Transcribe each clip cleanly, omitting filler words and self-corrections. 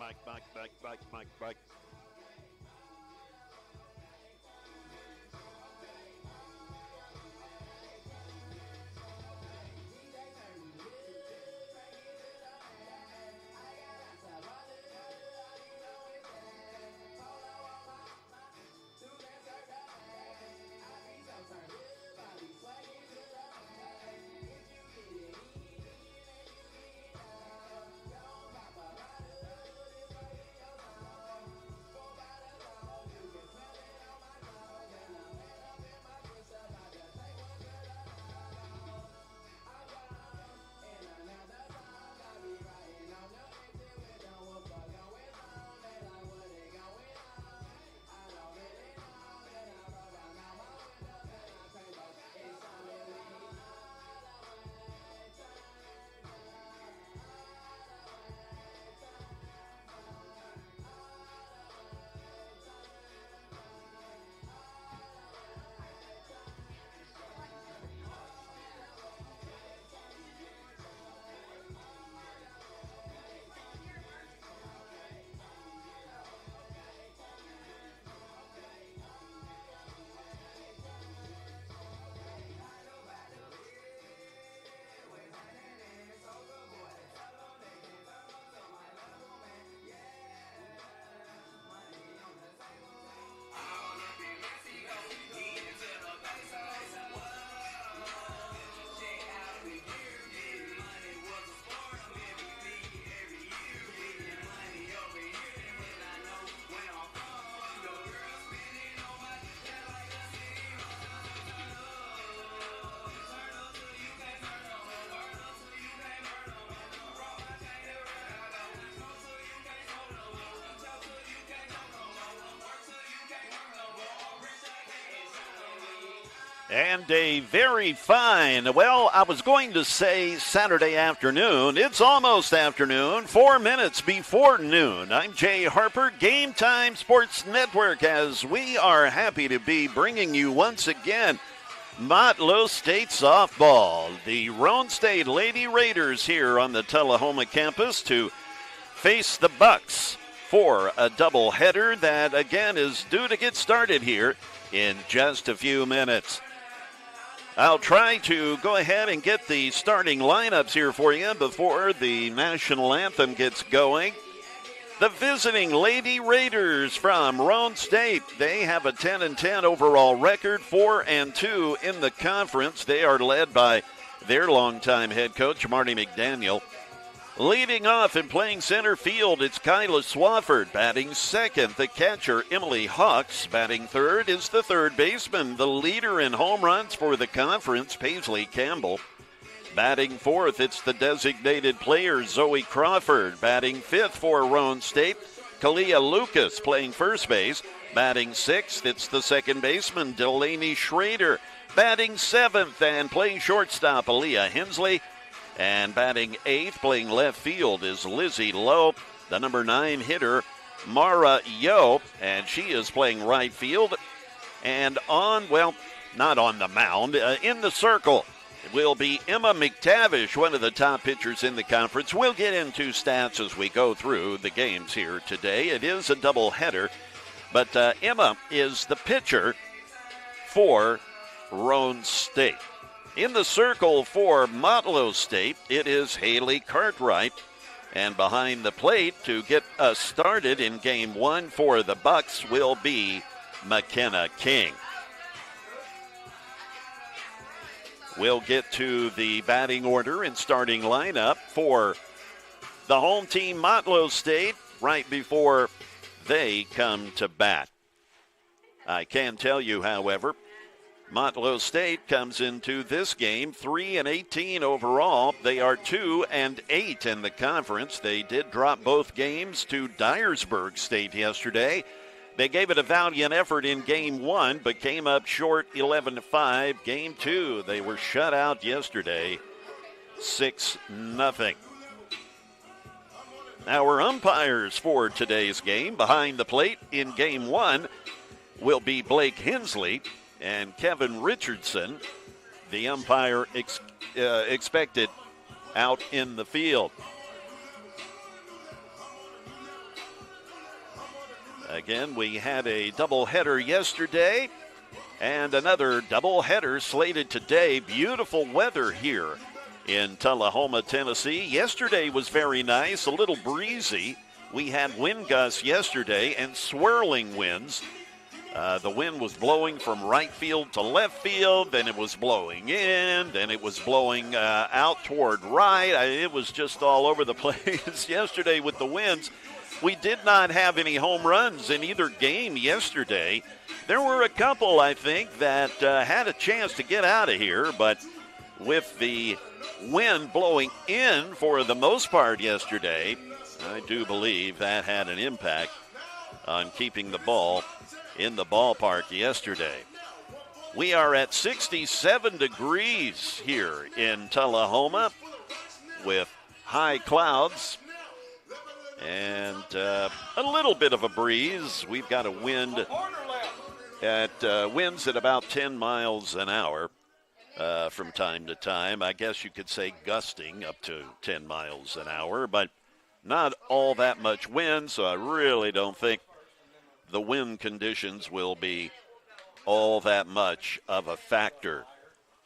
Mike. And a very fine, well, I was going to say Saturday afternoon. It's almost afternoon, 4 minutes before noon. I'm Jay Harper, Game Time Sports Network, as we are happy to be bringing you once again Motlow State softball. The Roane State Lady Raiders here on the Tullahoma campus to face the Bucks for a doubleheader that, again, is due to get started here in just a few minutes. I'll try to go ahead and get the starting lineups here for you before the national anthem gets going. The visiting Lady Raiders from Roane State. They have a 10-10 overall record, 4-2 in the conference. They are led by their longtime head coach, Marty McDaniel. Leading off and playing center field, it's Kyla Swafford. Batting second, the catcher, Emily Hawks. Batting third is the third baseman, the leader in home runs for the conference, Paisley Campbell. Batting fourth, it's the designated player, Zoe Crawford. Batting fifth for Roane State, Kalia Lucas, playing first base. Batting sixth, it's the second baseman, Delaney Schrader. Batting seventh and playing shortstop, Aaliyah Hensley. And batting eighth, playing left field, is Lizzie Lowe, the number 9 hitter, Mara Yo, and she is playing right field. And not on the mound, in the circle will be Emma McTavish, one of the top pitchers in the conference. We'll get into stats as we go through the games here today. It is a doubleheader, but Emma is the pitcher for Roane State. In the circle for Motlow State, it is Haley Cartwright. And behind the plate to get us started in Game 1 for the Bucks will be McKenna King. We'll get to the batting order and starting lineup for the home team, Motlow State, right before they come to bat. I can tell you, however, Motlow State comes into this game 3-18 overall. They are 2-8 in the conference. They did drop both games to Dyersburg State yesterday. They gave it a valiant effort in Game 1, but came up short 11-5. Game 2, they were shut out yesterday, 6-0. Our umpires for today's game behind the plate in Game 1 will be Blake Hensley and Kevin Richardson, the umpire expected out in the field. Again, we had a doubleheader yesterday and another doubleheader slated today. Beautiful weather here in Tullahoma, Tennessee. Yesterday was very nice, a little breezy. We had wind gusts yesterday and swirling winds. The wind was blowing from right field to left field, then it was blowing in, then it was blowing out toward right. It was just all over the place yesterday with the winds. We did not have any home runs in either game yesterday. There were a couple, I think, that had a chance to get out of here, but with the wind blowing in for the most part yesterday, I do believe that had an impact on keeping the ball in the ballpark yesterday. We are at 67 degrees here in Tullahoma with high clouds and a little bit of a breeze. We've got a wind at winds at about 10 miles an hour from time to time. I guess you could say gusting up to 10 miles an hour, but not all that much wind, so I really don't think the wind conditions will be all that much of a factor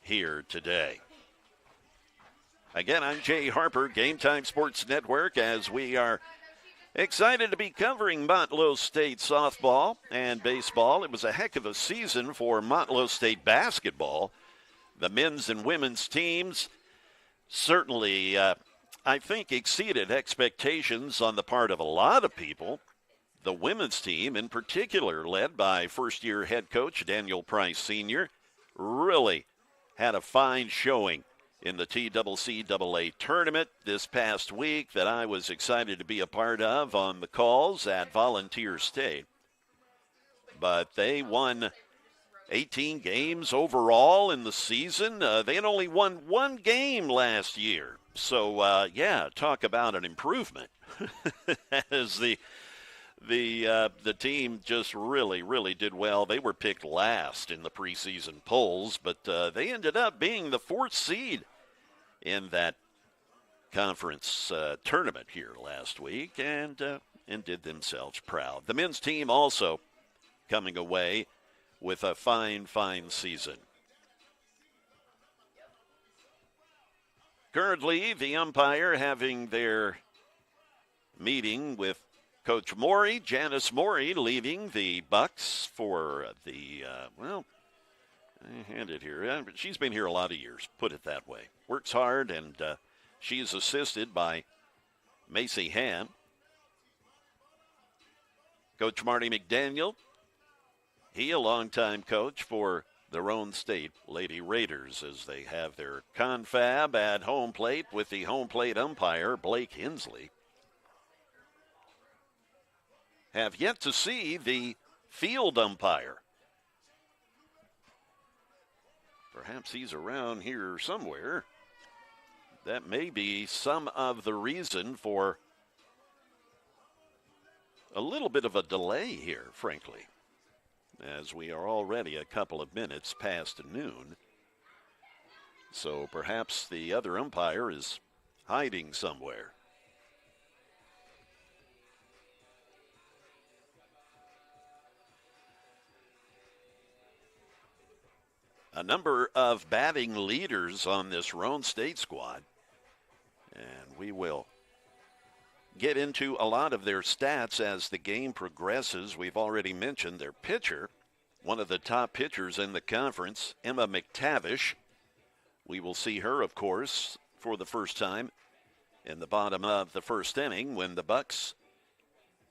here today. Again, I'm Jay Harper, Game Time Sports Network, as we are excited to be covering Motlow State softball and baseball. It was a heck of a season for Motlow State basketball. The men's and women's teams certainly, I think, exceeded expectations on the part of a lot of people. The women's team, in particular, led by first-year head coach Daniel Price Sr., really had a fine showing in the TCCAA tournament this past week that I was excited to be a part of on the calls at Volunteer State. But they won 18 games overall in the season. They had only won one game last year. So, talk about an improvement as the team just really did well. They were picked last in the preseason polls, but they ended up being the fourth seed in that conference tournament here last week and did themselves proud. The men's team also coming away with a fine season. Currently, the umpire having their meeting with Coach Morey, Janice Morey, leading the Bucks for the, I hand it here. She's been here a lot of years, put it that way. Works hard, and she's assisted by Macy Han. Coach Marty McDaniel, he a longtime coach for the Roane State Lady Raiders as they have their confab at home plate with the home plate umpire, Blake Hensley. Have yet to see the field umpire. Perhaps he's around here somewhere. That may be some of the reason for a little bit of a delay here, frankly, as we are already a couple of minutes past noon. So perhaps the other umpire is hiding somewhere. A number of batting leaders on this Roane State squad, and we will get into a lot of their stats as the game progresses. We've already mentioned their pitcher, one of the top pitchers in the conference, Emma McTavish. We will see her, of course, for the first time in the bottom of the first inning when the Bucks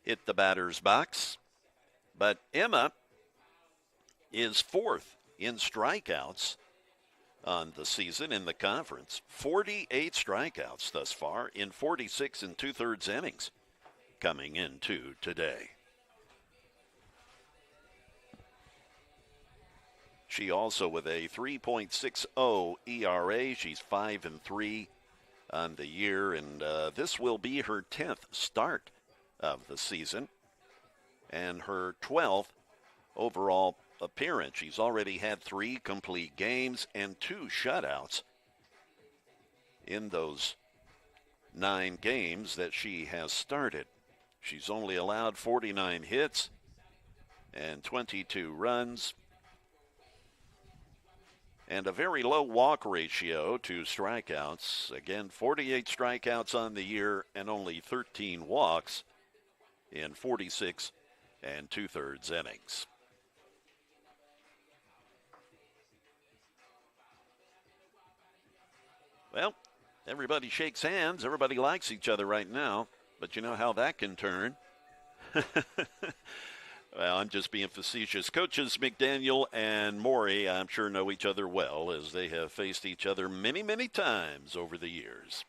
hit the batter's box. But Emma is fourth in strikeouts on the season in the conference. 48 strikeouts thus far in 46 2/3 innings coming into today. She also with a 3.60 ERA. She's 5-3 on the year, and this will be her 10th start of the season and her 12th overall appearance. She's already had 3 complete games and 2 shutouts in those 9 games that she has started. She's only allowed 49 hits and 22 runs. And a very low walk ratio to strikeouts. Again, 48 strikeouts on the year and only 13 walks in 46 and 2/3 innings. Well, everybody shakes hands. Everybody likes each other right now. But you know how that can turn. Well, I'm just being facetious. Coaches McDaniel and Morey, I'm sure, know each other well as they have faced each other many, many times over the years.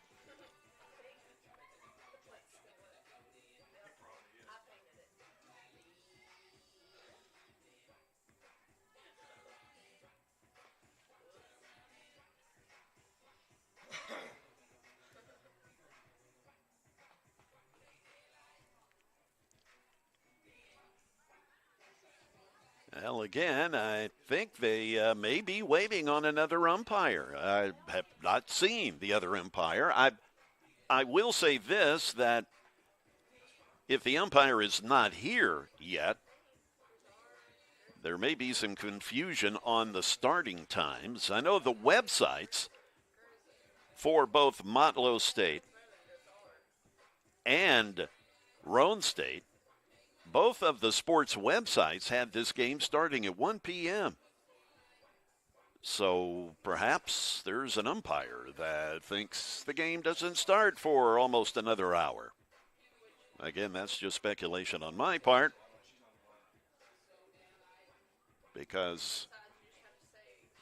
Well, again, I think they may be waiting on another umpire. I have not seen the other umpire. I will say this, that if the umpire is not here yet, there may be some confusion on the starting times. I know the websites for both Motlow State and Roane State, both of the sports websites had this game starting at 1 p.m. So perhaps there's an umpire that thinks the game doesn't start for almost another hour. Again, that's just speculation on my part, because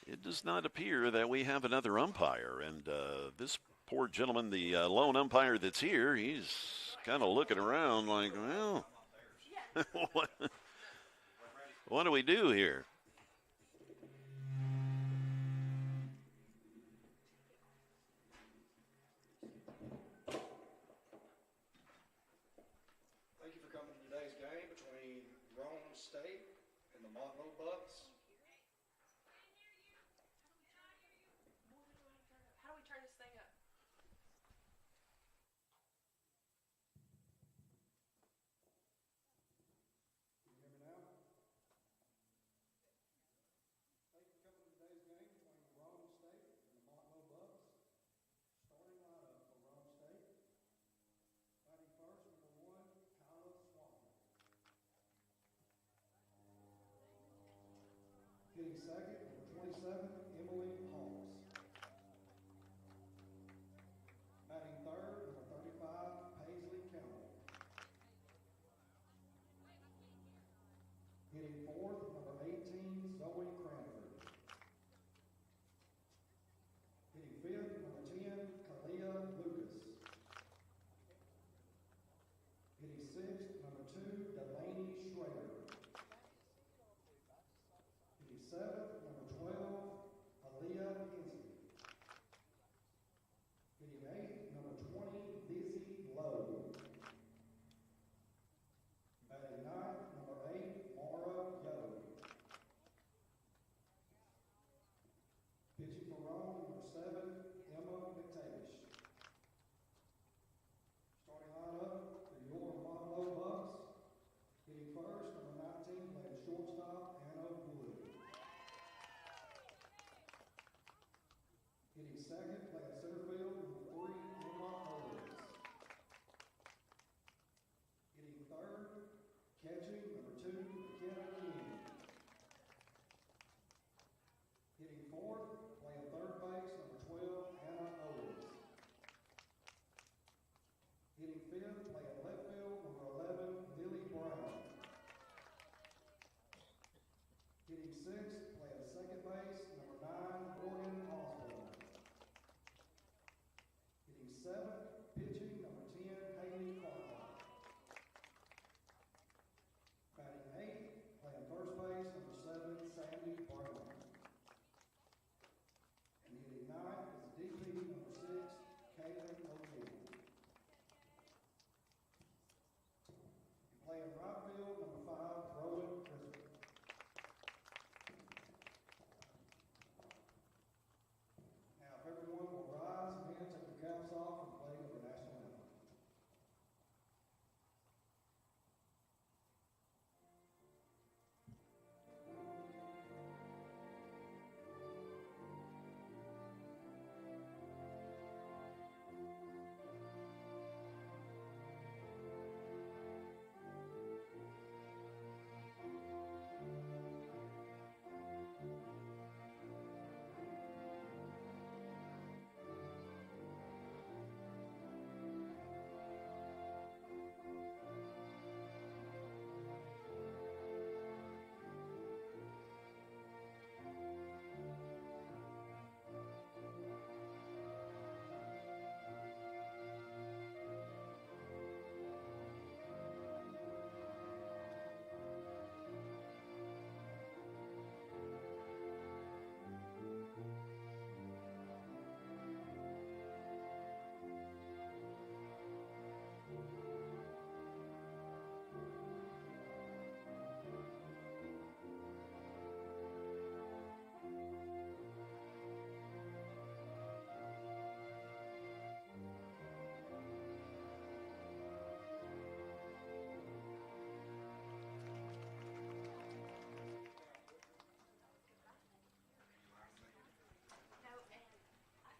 it does not appear that we have another umpire. And this poor gentleman, the lone umpire that's here, he's kind of looking around like, well, what do we do here? Thank you for coming to today's game between Roane State and the Motlow Bucks. How do we turn this thing up? Can you hear me now? Thank you for coming to today's game between Roane State and the Motlow Bucks. Starting lineup for Roane State. Batting first, number 1, Swan. Hitting second, number 27, Emily Hawks. Batting third, number 35, Paisley Campbell. Hitting fourth, number 18, Zoe Cranford. Hitting fifth, number 10, Kalia Lucas. Hitting sixth, number 2, Delaney Schrader. Hitting seventh, number 12, Aaliyah Hensley. Hitting eighth, number 20, Lizzie Lowe. Batting ninth, number 8, Mara Yo. Pitching for Roane, number 7, Emma McTavish. Starting lineup for your Motlow Bucks. Hitting first, number 19, playing shortstop, Anna Wood. Hitting second, playing center field, number 3, Emma Owens. Hitting third, catching, number 2, McKenna King. Hitting fourth, playing third base, number 12, Anna Owens. Hitting fifth, playing left field, number 11, Lily Brown. Hitting sixth, playing second base, number 9, Morgan Osborne.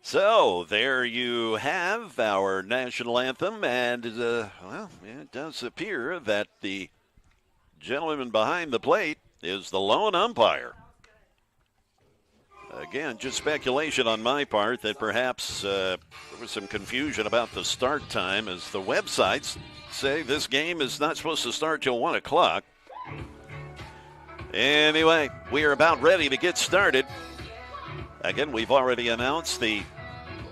So there you have our national anthem, and well, it does appear that the gentleman behind the plate is the lone umpire. Again, just speculation on my part that perhaps there was some confusion about the start time, as the websites say this game is not supposed to start till 1 o'clock. Anyway, we are about ready to get started. Again, we've already announced the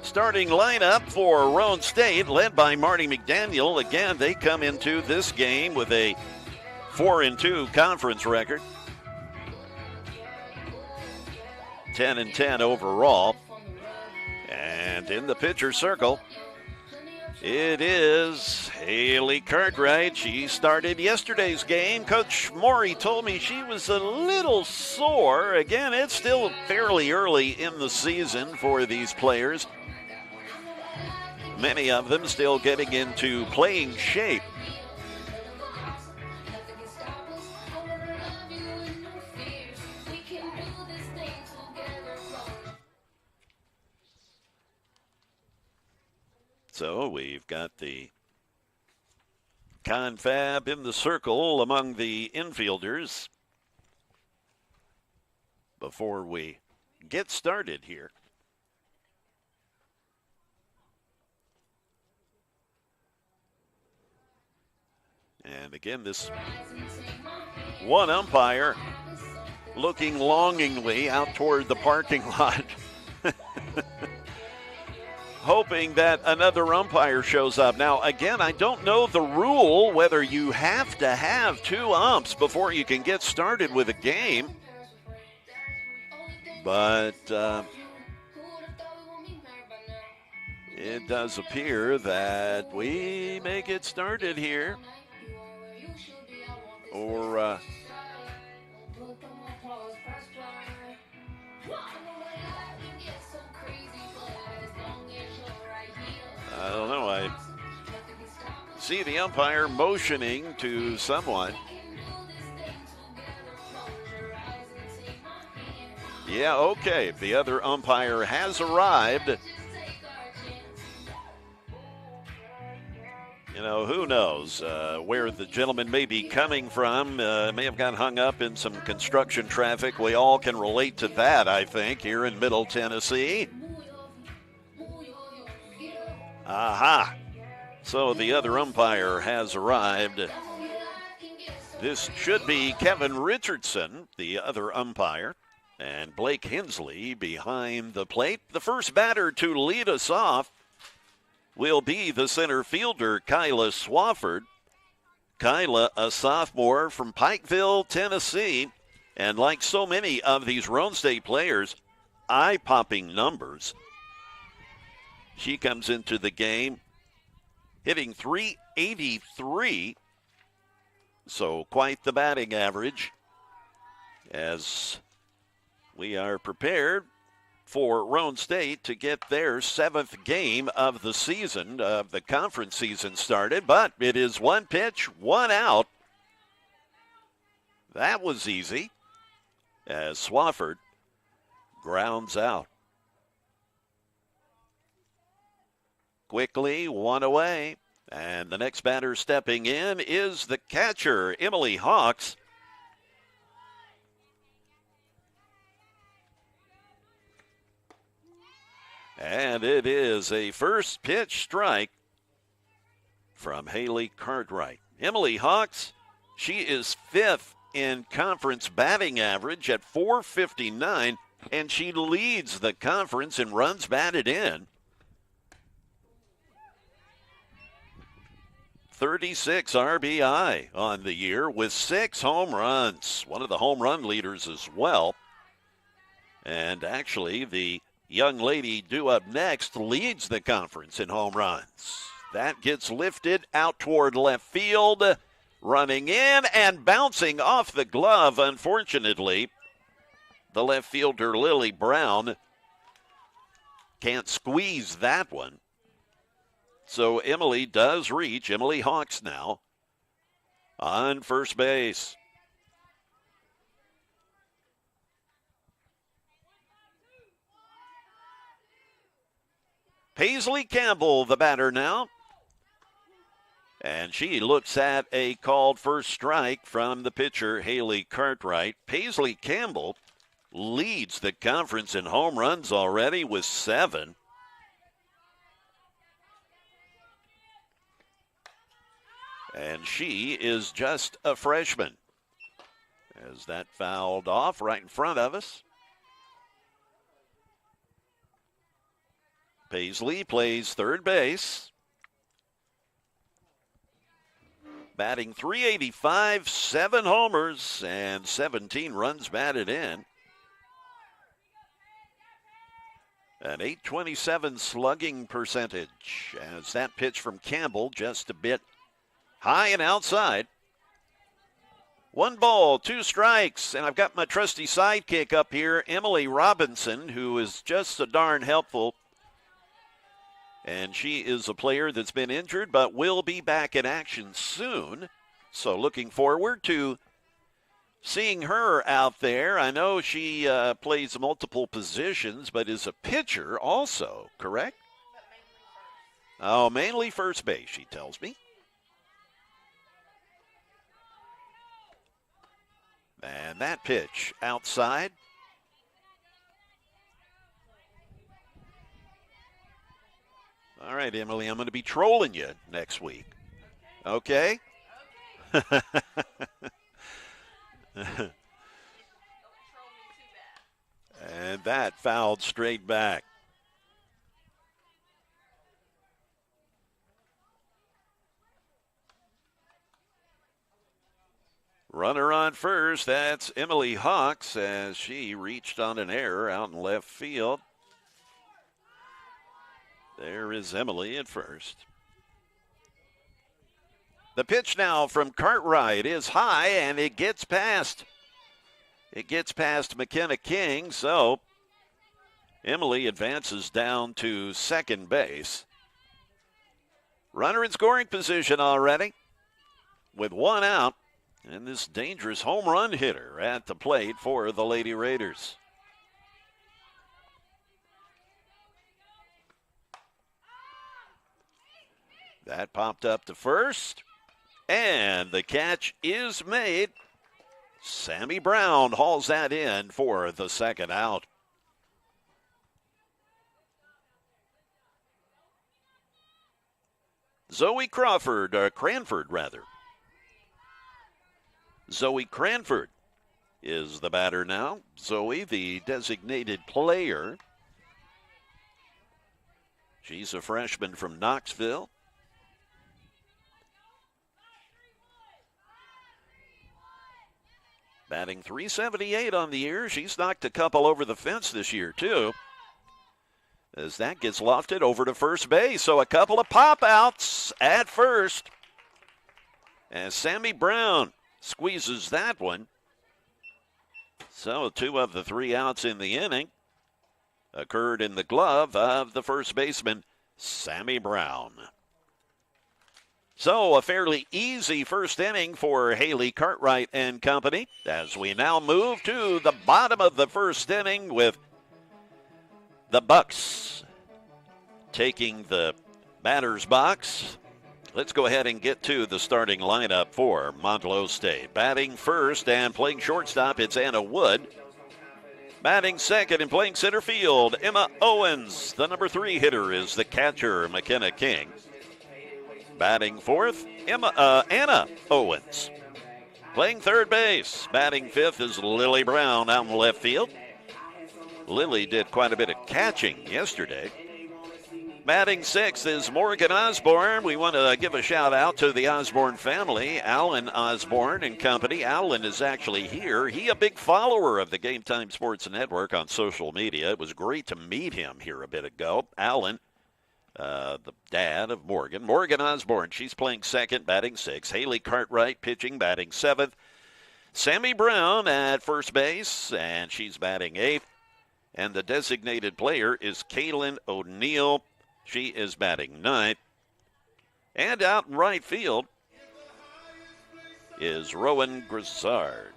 starting lineup for Roane State, led by Marty McDaniel. Again, they come into this game with a 4-2 conference record. 10-10 overall. And in the pitcher circle, it is Haley Cartwright. She started yesterday's game. Coach Morey told me she was a little sore. Again, it's still fairly early in the season for these players. Many of them still getting into playing shape. So we've got the confab in the circle among the infielders before we get started here. And again, this one umpire looking longingly out toward the parking lot, hoping that another umpire shows up. Now, again, I don't know the rule, whether you have to have 2 umps before you can get started with a game. But it does appear that we may get started here. Or I don't know. I see the umpire motioning to someone. Yeah, okay. The other umpire has arrived. You know, who knows where the gentleman may be coming from. May have got hung up in some construction traffic. We all can relate to that, I think, here in Middle Tennessee. Aha. So the other umpire has arrived. This should be Kevin Richardson, the other umpire, and Blake Hensley behind the plate. The first batter to lead us off will be the center fielder, Kyla Swafford. Kyla, a sophomore from Pikeville, Tennessee, and like so many of these Roane State players, eye-popping numbers. She comes into the game hitting .383, so quite the batting average, as we are prepared for Roane State to get their 7th game of the season, of the conference season started. But it is 1 pitch, 1 out. That was easy, as Swafford grounds out. Quickly, 1 away. And the next batter stepping in is the catcher, Emily Hawks. And it is a first pitch strike from Haley Cartwright. Emily Hawks, she is 5th in conference batting average at .459, and she leads the conference in runs batted in. 36 RBI on the year with 6 home runs. One of the home run leaders as well. And actually, the young lady due up next leads the conference in home runs. That gets lifted out toward left field, running in and bouncing off the glove. Unfortunately, the left fielder, Lily Brown, can't squeeze that one. So Emily does reach. Emily Hawks now on first base. Paisley Campbell, the batter now. And she looks at a called first strike from the pitcher, Haley Cartwright. Paisley Campbell leads the conference in home runs already with 7. And she is just a freshman. As that fouled off right in front of us. Paisley plays third base. Batting .385, 7 homers, and 17 runs batted in. An .827 slugging percentage as that pitch from Campbell just a bit high and outside. 1 ball, 2 strikes, and I've got my trusty sidekick up here, Emily Robinson, who is just so darn helpful. And she is a player that's been injured but will be back in action soon. So looking forward to seeing her out there. I know she plays multiple positions but is a pitcher also, correct? Oh, mainly first base, she tells me. And that pitch outside. All right, Emily, I'm going to be trolling you next week. Okay? And that fouled straight back. Runner on first, that's Emily Hawks as she reached on an error out in left field. There is Emily at first. The pitch now from Cartwright is high, and it gets past. It gets past McKenna King, so Emily advances down to second base. Runner in scoring position already with 1 out, and this dangerous home run hitter at the plate for the Lady Raiders. That popped up to first, and the catch is made. Sammy Brown hauls that in for the second out. Zoe Cranford. Zoe Cranford is the batter now. Zoe, the designated player. She's a freshman from Knoxville. Batting .378 on the year. She's knocked a couple over the fence this year, too. As that gets lofted over to first base. So a couple of pop-outs at first. As Sammy Brown squeezes that one. So 2 of the 3 outs in the inning occurred in the glove of the first baseman, Sammy Brown. So a fairly easy first inning for Haley Cartwright and company as we now move to the bottom of the first inning with the Bucks taking the batter's box. Let's go ahead and get to the starting lineup for Motlow State. Batting first and playing shortstop, it's Anna Wood. Batting second and playing center field, Emma Owens. The number 3 hitter is the catcher, McKenna King. Batting fourth, Anna Owens. Playing third base, batting fifth is Lily Brown out in left field. Lily did quite a bit of catching yesterday. Batting sixth is Morgan Osborne. We want to give a shout out to the Osborne family, Alan Osborne and company. Alan is actually here. He a big follower of the Game Time Sports Network on social media. It was great to meet him here a bit ago. Alan, the dad of Morgan. Morgan Osborne, she's playing second, batting sixth. Haley Cartwright pitching, batting seventh. Sammy Brown at first base, and she's batting eighth. And the designated player is Kaylin O'Neill. She is batting ninth. And out in right field is Rowan Grizzard.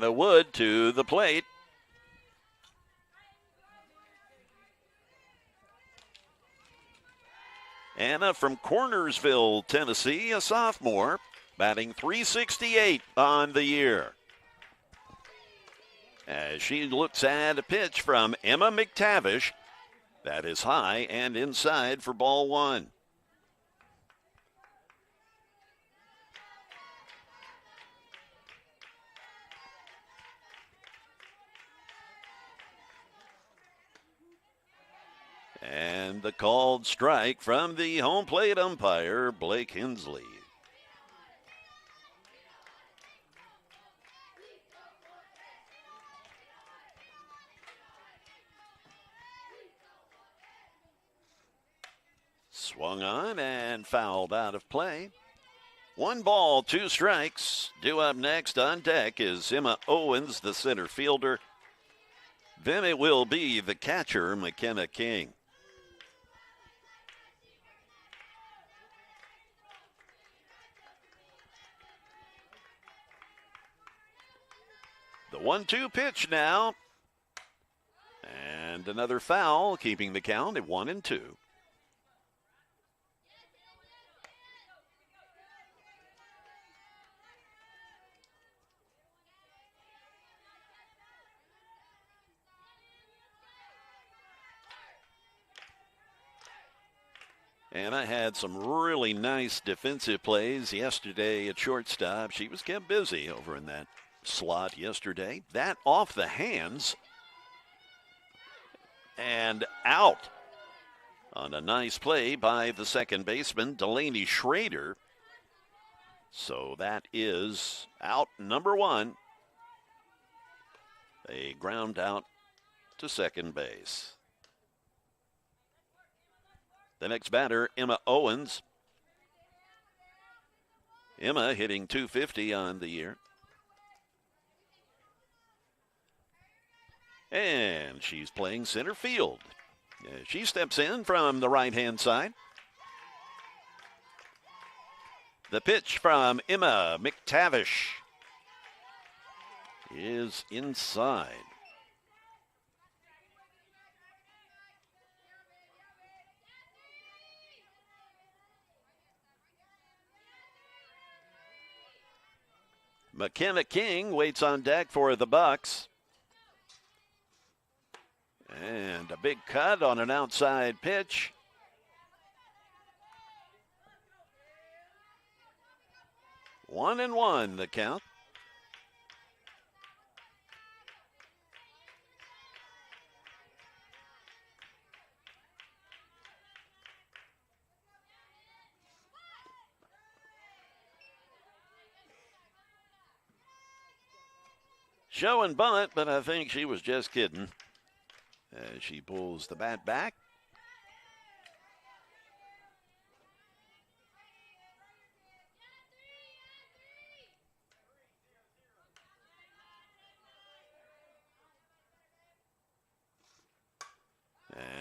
Anna Wood to the plate. Anna from Cornersville, Tennessee, a sophomore, batting .368 on the year. As she looks at a pitch from Emma McTavish, that is high and inside for ball one. And the called strike from the home plate umpire, Blake Hensley. Swung on and fouled out of play. 1 ball, 2 strikes. Due up next on deck is Emma Owens, the center fielder. Then it will be the catcher, McKenna King. The 1-2 pitch now. And another foul, keeping the count at 1-2. And I had some really nice defensive plays yesterday at shortstop. She was kept busy over in that slot yesterday. That off the hands and out on a nice play by the second baseman, Delaney Schrader. So that is out number 1. A ground out to second base. The next batter, Emma Owens. Emma hitting .250 on the year. And she's playing center field. She steps in from the right-hand side. The pitch from Emma McTavish is inside. McKenna King waits on deck for the Bucks. And a big cut on an outside pitch. One and one, the count. Show and bunt, but I think she was just kidding. As she pulls the bat back.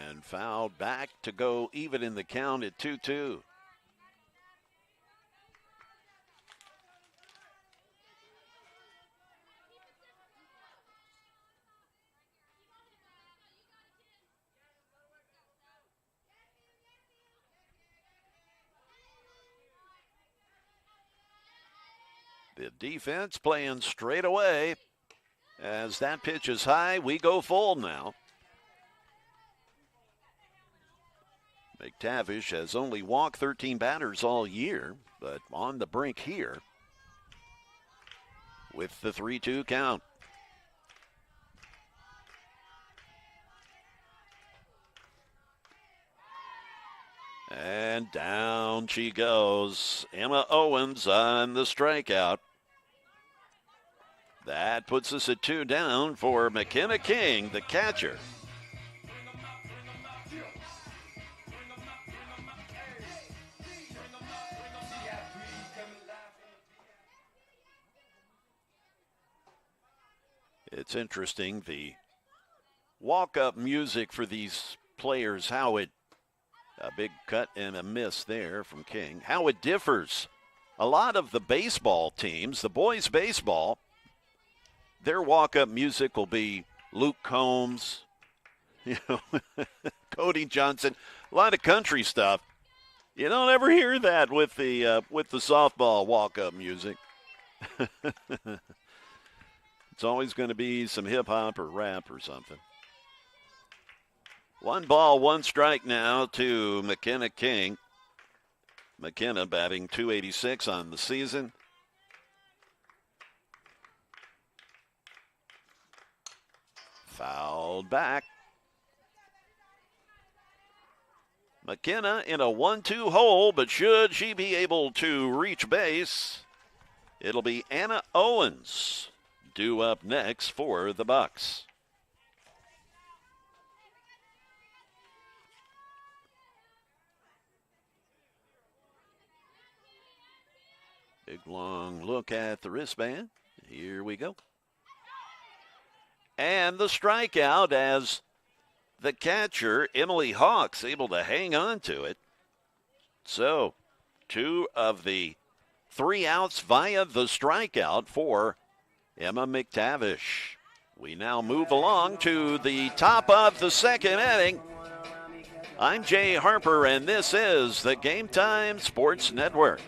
And fouled back to go even in the count at 2-2. The defense playing straight away. As that pitch is high, we go full now. McTavish has only walked 13 batters all year, but on the brink here with the 3-2 count. And down she goes. Emma Owens on the strikeout. That puts us at 2 down for McKenna King, the catcher. It's interesting, the walk-up music for these players, how it, a big cut and a miss there from King, how it differs. A lot of the baseball teams, the boys' baseball, their walk-up music will be Luke Combs, Cody Johnson, a lot of country stuff. You don't ever hear that with the softball walk-up music. It's always going to be some hip-hop or rap or something. 1 ball, 1 strike now to McKenna King. McKenna batting .286 on the season. Fouled back. McKenna in a 1-2 hole, but should she be able to reach base, it'll be Anna Owens due up next for the Bucks. Big long look at the wristband. Here we go. And the strikeout as the catcher, Emily Hawks, able to hang on to it. So 2 of the 3 outs via the strikeout for Emma McTavish. We now move along to the top of the second inning. I'm Jay Harper, and this is the Game Time Sports Network.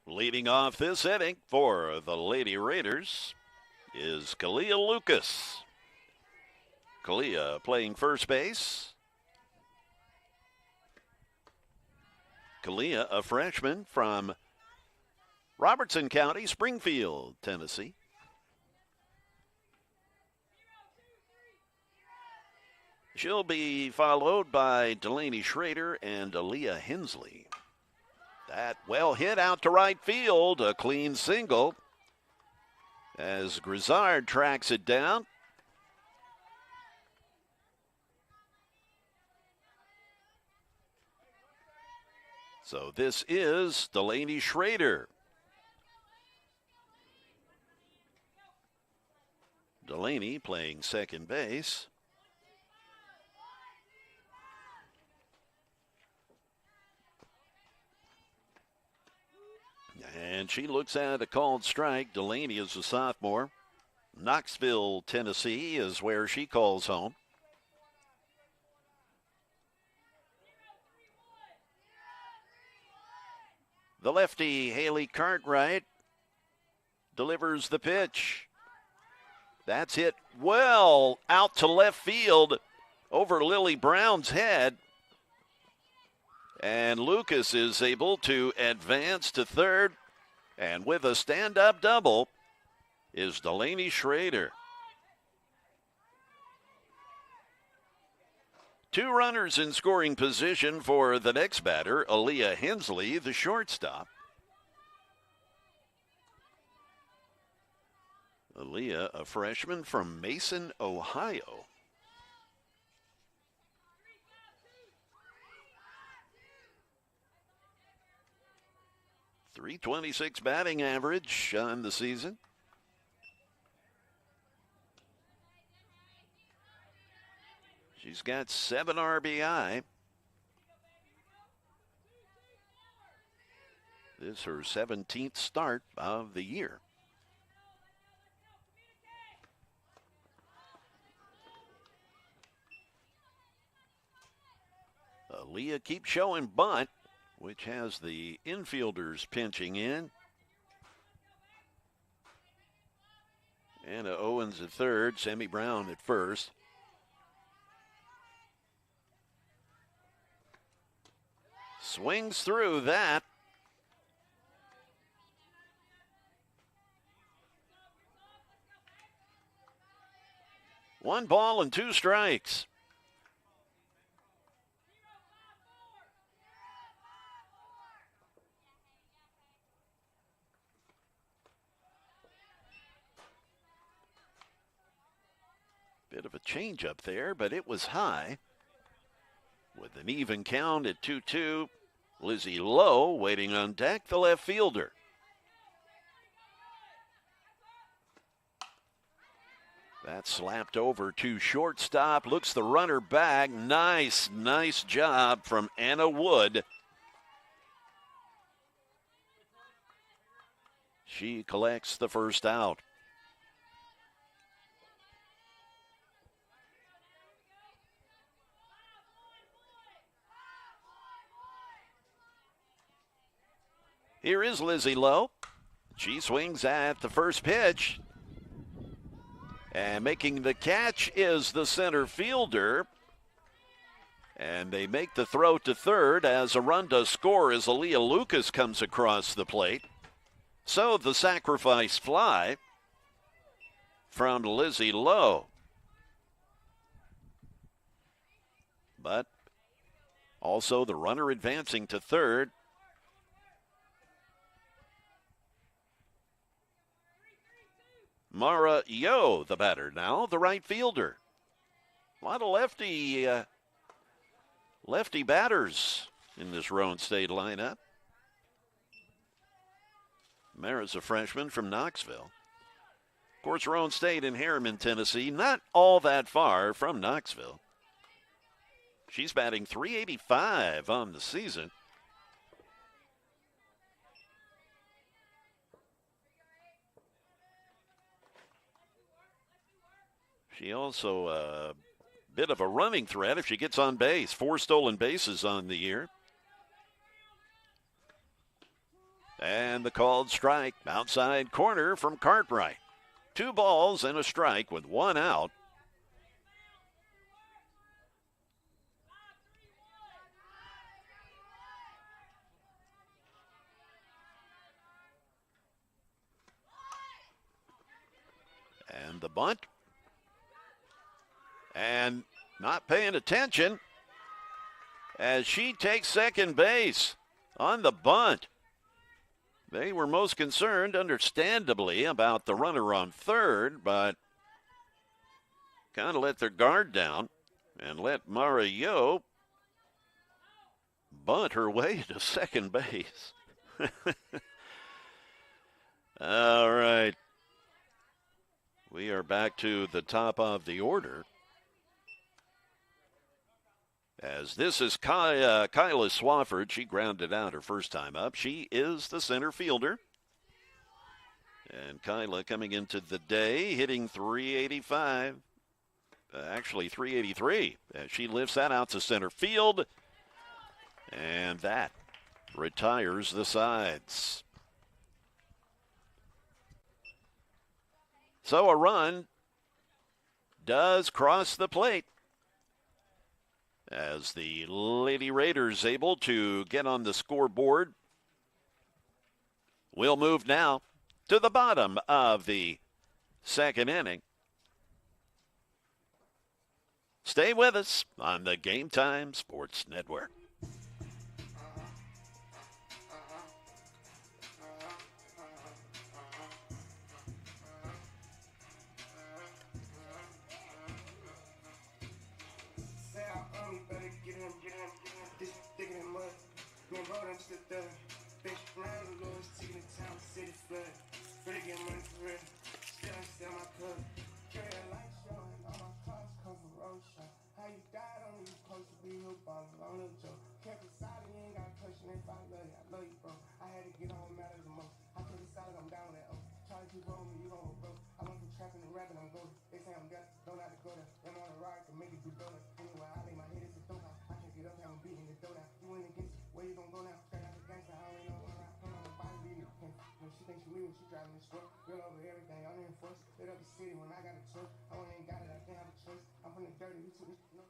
Leading off this inning for the Lady Raiders is Kalia Lucas. Kalia playing first base. Kalia, a freshman from Robertson County, Springfield, Tennessee. She'll be followed by Delaney Schrader and Aaliyah Hensley. That well hit out to right field, a clean single as Grizzard tracks it down. So this is Delaney Schrader. Delaney playing second base. And she looks at a called strike. Delaney is a sophomore. Knoxville, Tennessee is where she calls home. The lefty, Haley Cartwright, delivers the pitch. That's hit well out to left field over Lily Brown's head. And Lucas is able to advance to third. And with a stand-up double is Delaney Schrader. 2 runners in scoring position for the next batter, Aaliyah Hensley, the shortstop. Aaliyah, a freshman from Mason, Ohio. .326 batting average on the season. She's got 7 RBI. This is her 17th start of the year. Aaliyah keeps showing bunt, which has the infielders pinching in. Anna Owens at third, Sammy Brown at first. Swings through that. One ball and 2 strikes. Bit of a change up there, but it was high. With an even count at 2-2, Lizzie Lowe waiting on deck, the left fielder. That slapped over to shortstop. Looks the runner back. Nice job from Anna Wood. She collects the first out. Here is Lizzie Lowe. She swings at the first pitch. And making the catch is the center fielder. And they make the throw to third as a run to score as Aaliyah Lucas comes across the plate. So the sacrifice fly from Lizzie Lowe. But also the runner advancing to third. Mara Yo, the batter now, the right fielder. A lot of lefty batters in this Roane State lineup. Mara's a freshman from Knoxville. Of course, Roane State in Harriman, Tennessee, not all that far from Knoxville. She's batting .385 on the season. She also a bit of a running threat if she gets on base. 4 stolen bases on the year. And the called strike outside corner from Cartwright. 2 balls and a strike with 1 out. And the bunt. And not paying attention as she takes second base on the bunt. They were most concerned, understandably, about the runner on third, but kind of let their guard down and let Mara Yo bunt her way to second base. All right. We are back to the top of the order. As this is Kyla Swafford. She grounded out her first time up. She is the center fielder. And Kyla coming into the day, hitting .385. Actually, .383. As she lifts that out to center field. And that retires the sides. So a run does cross the plate, as the Lady Raiders able to get on the scoreboard. We'll move now to the bottom of the second inning. Stay with us on the Game Time Sports Network. How you died on me, you supposed to be hooked on the joke. Kept it solid, you ain't got a question if I love you, bro. I had to get on matters the most. I kept it solid, I'm down that. Try to keep rolling me, you gon' go broke. I went from trapping and rapping, I'm golden. They say I'm deaf, don't have to go there. I'm on a ride to make it do donuts. Anyway, I lay my head, it's a dope house. I can't get up, I'm beating the dough down. You went against it, where you gon' go now? Straight out the gangster, I don't know where I'm on the body leading. When she thinks she me when she driving this truck. Girl over everything, I'm in force. Lit up the city when I got a choice. I ain't got it, I can't have a choice. I'm from the dirty, we took this, no.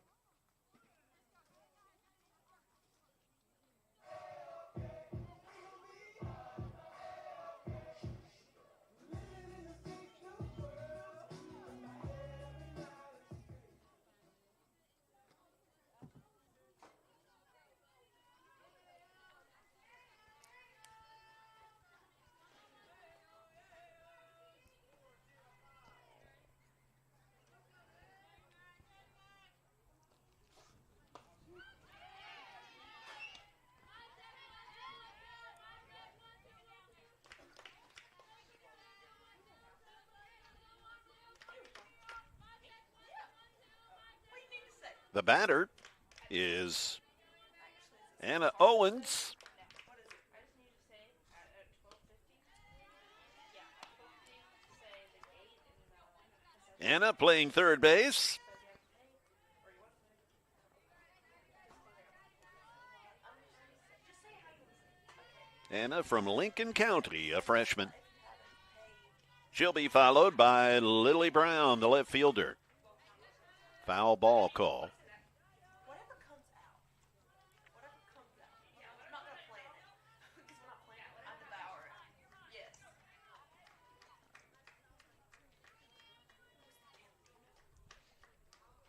The batter is Anna Owens. What is it? I just need to say at 12:50. Yeah, at 12:50 say the gate is Anna playing third base. Anna from Lincoln County, a freshman. She'll be followed by Lily Brown, the left fielder. Foul ball call. Whatever comes out. Whatever comes out. Yeah, I'm not going to plan it. Because we're not planning it. I devour it. Yes.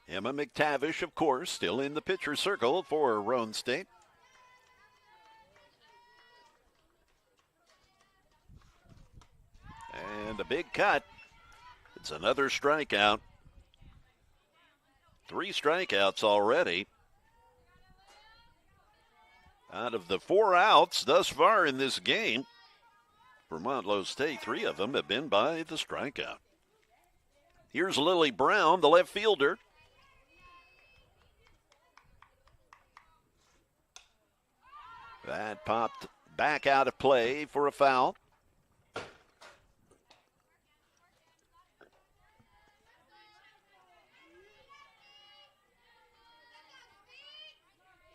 Emma McTavish, of course, still in the pitcher circle for Roane State. And a big cut. It's another strikeout. 3 strikeouts already. Out of the 4 outs thus far in this game for Motlow State, 3 of them have been by the strikeout. Here's Lily Brown, the left fielder. That popped back out of play for a foul.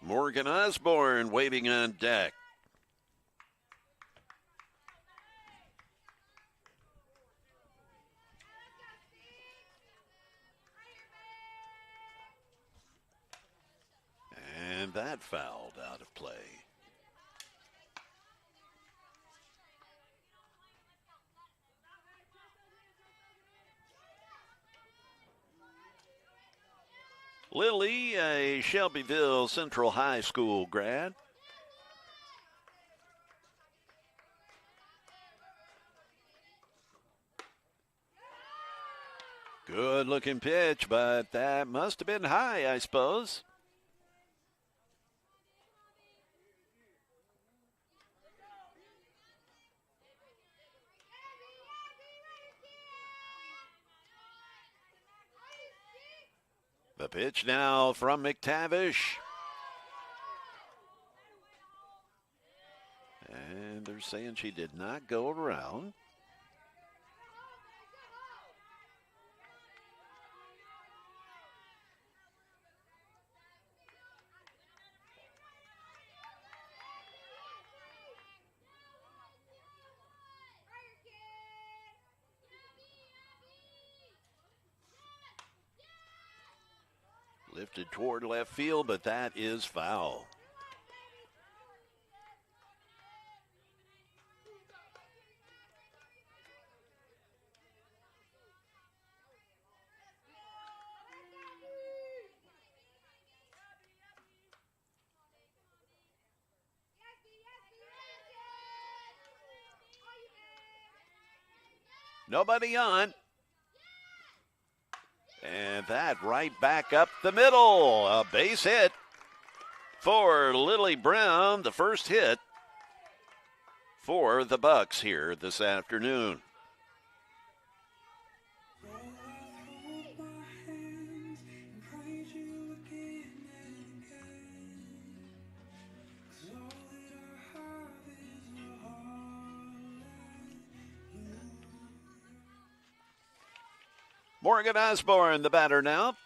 Morgan Osborne waiting on deck. And that fouled out of play. Lily, a Shelbyville Central High School grad. Good looking pitch, but that must have been high, I suppose. The pitch now from McTavish. And they're saying she did not go around. Lifted toward left field, but that is foul. Nobody on. And that right back up the middle. A base hit for Lily Brown, the first hit for the Bucks here this afternoon. Morgan Osborne, the batter now.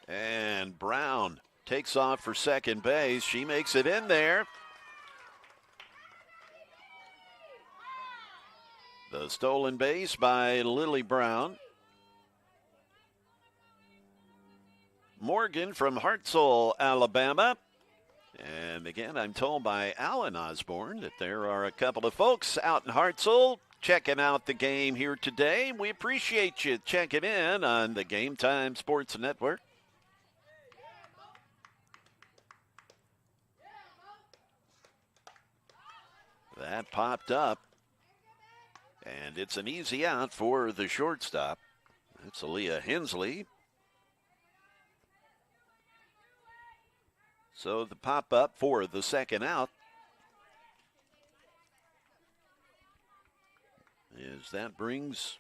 And Brown takes off for second base. She makes it in there. The stolen base by Lily Brown. Morgan from Hartselle, Alabama. And again, I'm told by Alan Osborne that there are a couple of folks out in Hartselle checking out the game here today. We appreciate you checking in on the Game Time Sports Network. That popped up, and it's an easy out for the shortstop. That's Aaliyah Hensley. So the pop-up for the second out is that brings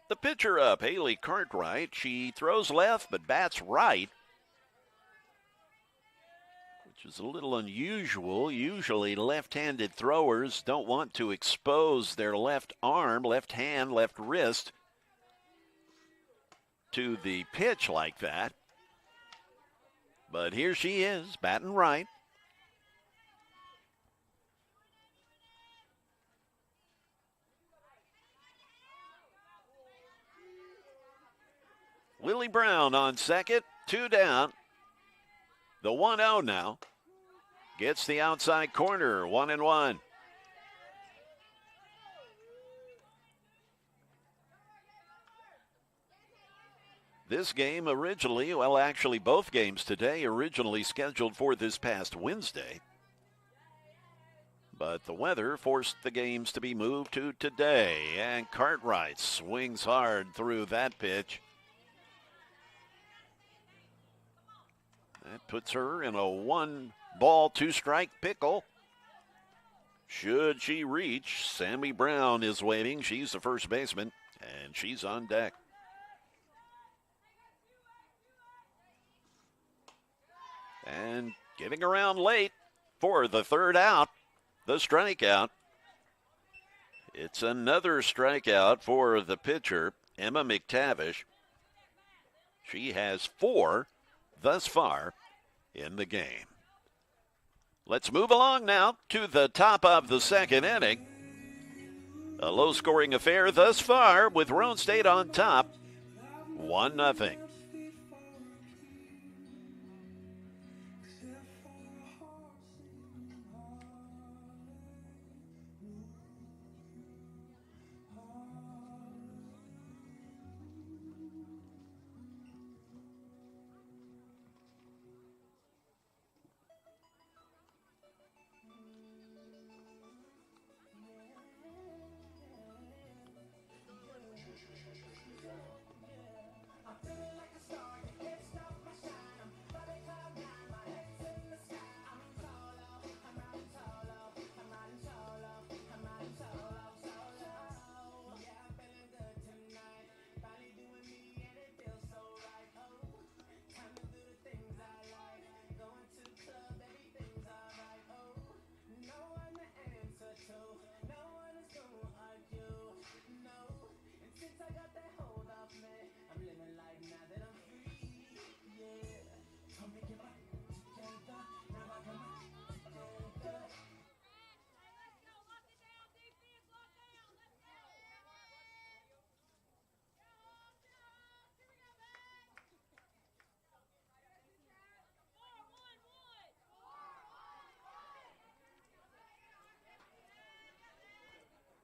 the pitcher up, Haley Cartwright. She throws left but bats right, which is a little unusual. Usually left-handed throwers don't want to expose their left arm, left hand, left wrist to the pitch like that. But here she is, batting right. Lily Brown on second, 2 down. The 1-0 now. Gets the outside corner, 1-1. This game originally, well, actually both games today, originally scheduled for this past Wednesday. But the weather forced the games to be moved to today. And Cartwright swings hard through that pitch. That puts her in a 1-ball, 2-strike pickle. Should she reach, Sammy Brown is waiting. She's the first baseman, and she's on deck. And getting around late for the third out, the strikeout. It's another strikeout for the pitcher, Emma McTavish. She has 4 thus far in the game. Let's move along now to the top of the second inning. A low-scoring affair thus far with Roane State on top, 1-0.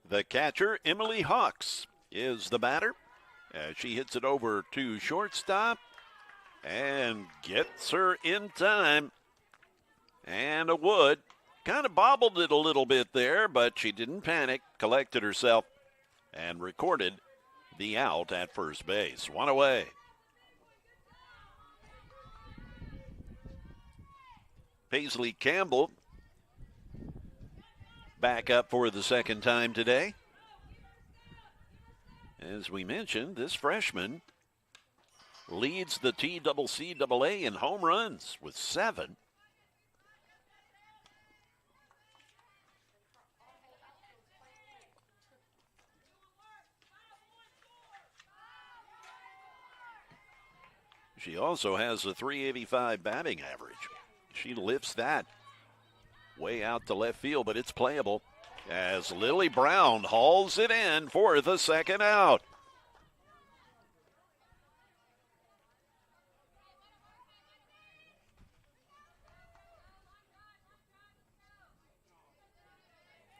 The catcher, Emily Hawks, is the batter. As she hits it over to shortstop and gets her in time. Anna Wood kind of bobbled it a little bit there, but she didn't panic, collected herself, and recorded the out at first base. 1 away. Paisley Campbell back up for the second time today. As we mentioned, this freshman leads the TCCAA in home runs with 7. She also has a .385 batting average. She lifts that way out to left field, but it's playable as Lily Brown hauls it in for the second out.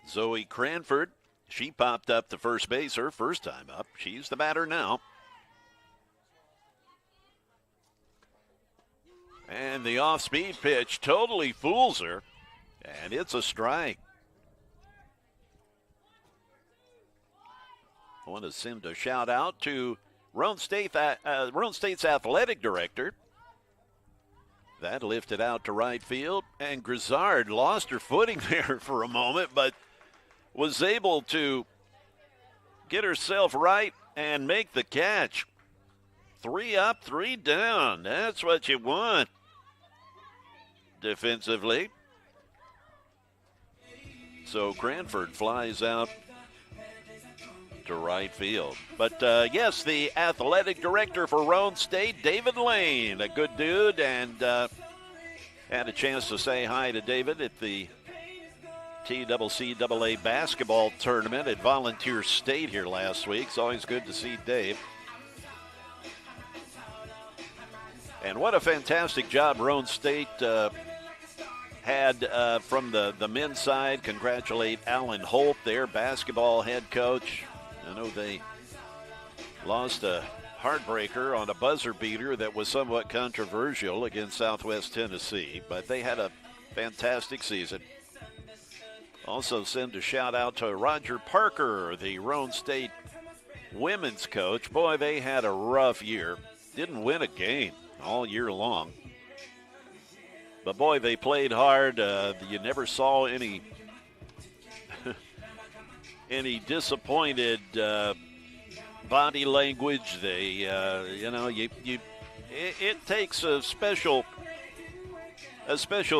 Zoe Cranford, she popped up to first base her first time up. She's the batter now. And the off-speed pitch totally fools her, and it's a strike. I want to send a shout out to Roane State's athletic director. That lifted out to right field, and Grizzard lost her footing there for a moment, but was able to get herself right and make the catch. 3 up, 3 down. That's what you want defensively. So Cranford flies out to right field. But yes, the athletic director for Roane State, David Lane, a good dude, and had a chance to say hi to David at the TCCAA basketball tournament at Volunteer State here last week. It's always good to see Dave. And what a fantastic job Roane State had from the men's side. Congratulate Alan Holt, their basketball head coach. I know they lost a heartbreaker on a buzzer beater that was somewhat controversial against Southwest Tennessee, but they had a fantastic season. Also send a shout out to Roger Parker, the Roane State women's coach. Boy, they had a rough year. Didn't win a game all year long. But boy, they played hard. You never saw any any disappointed body language. They, it takes a special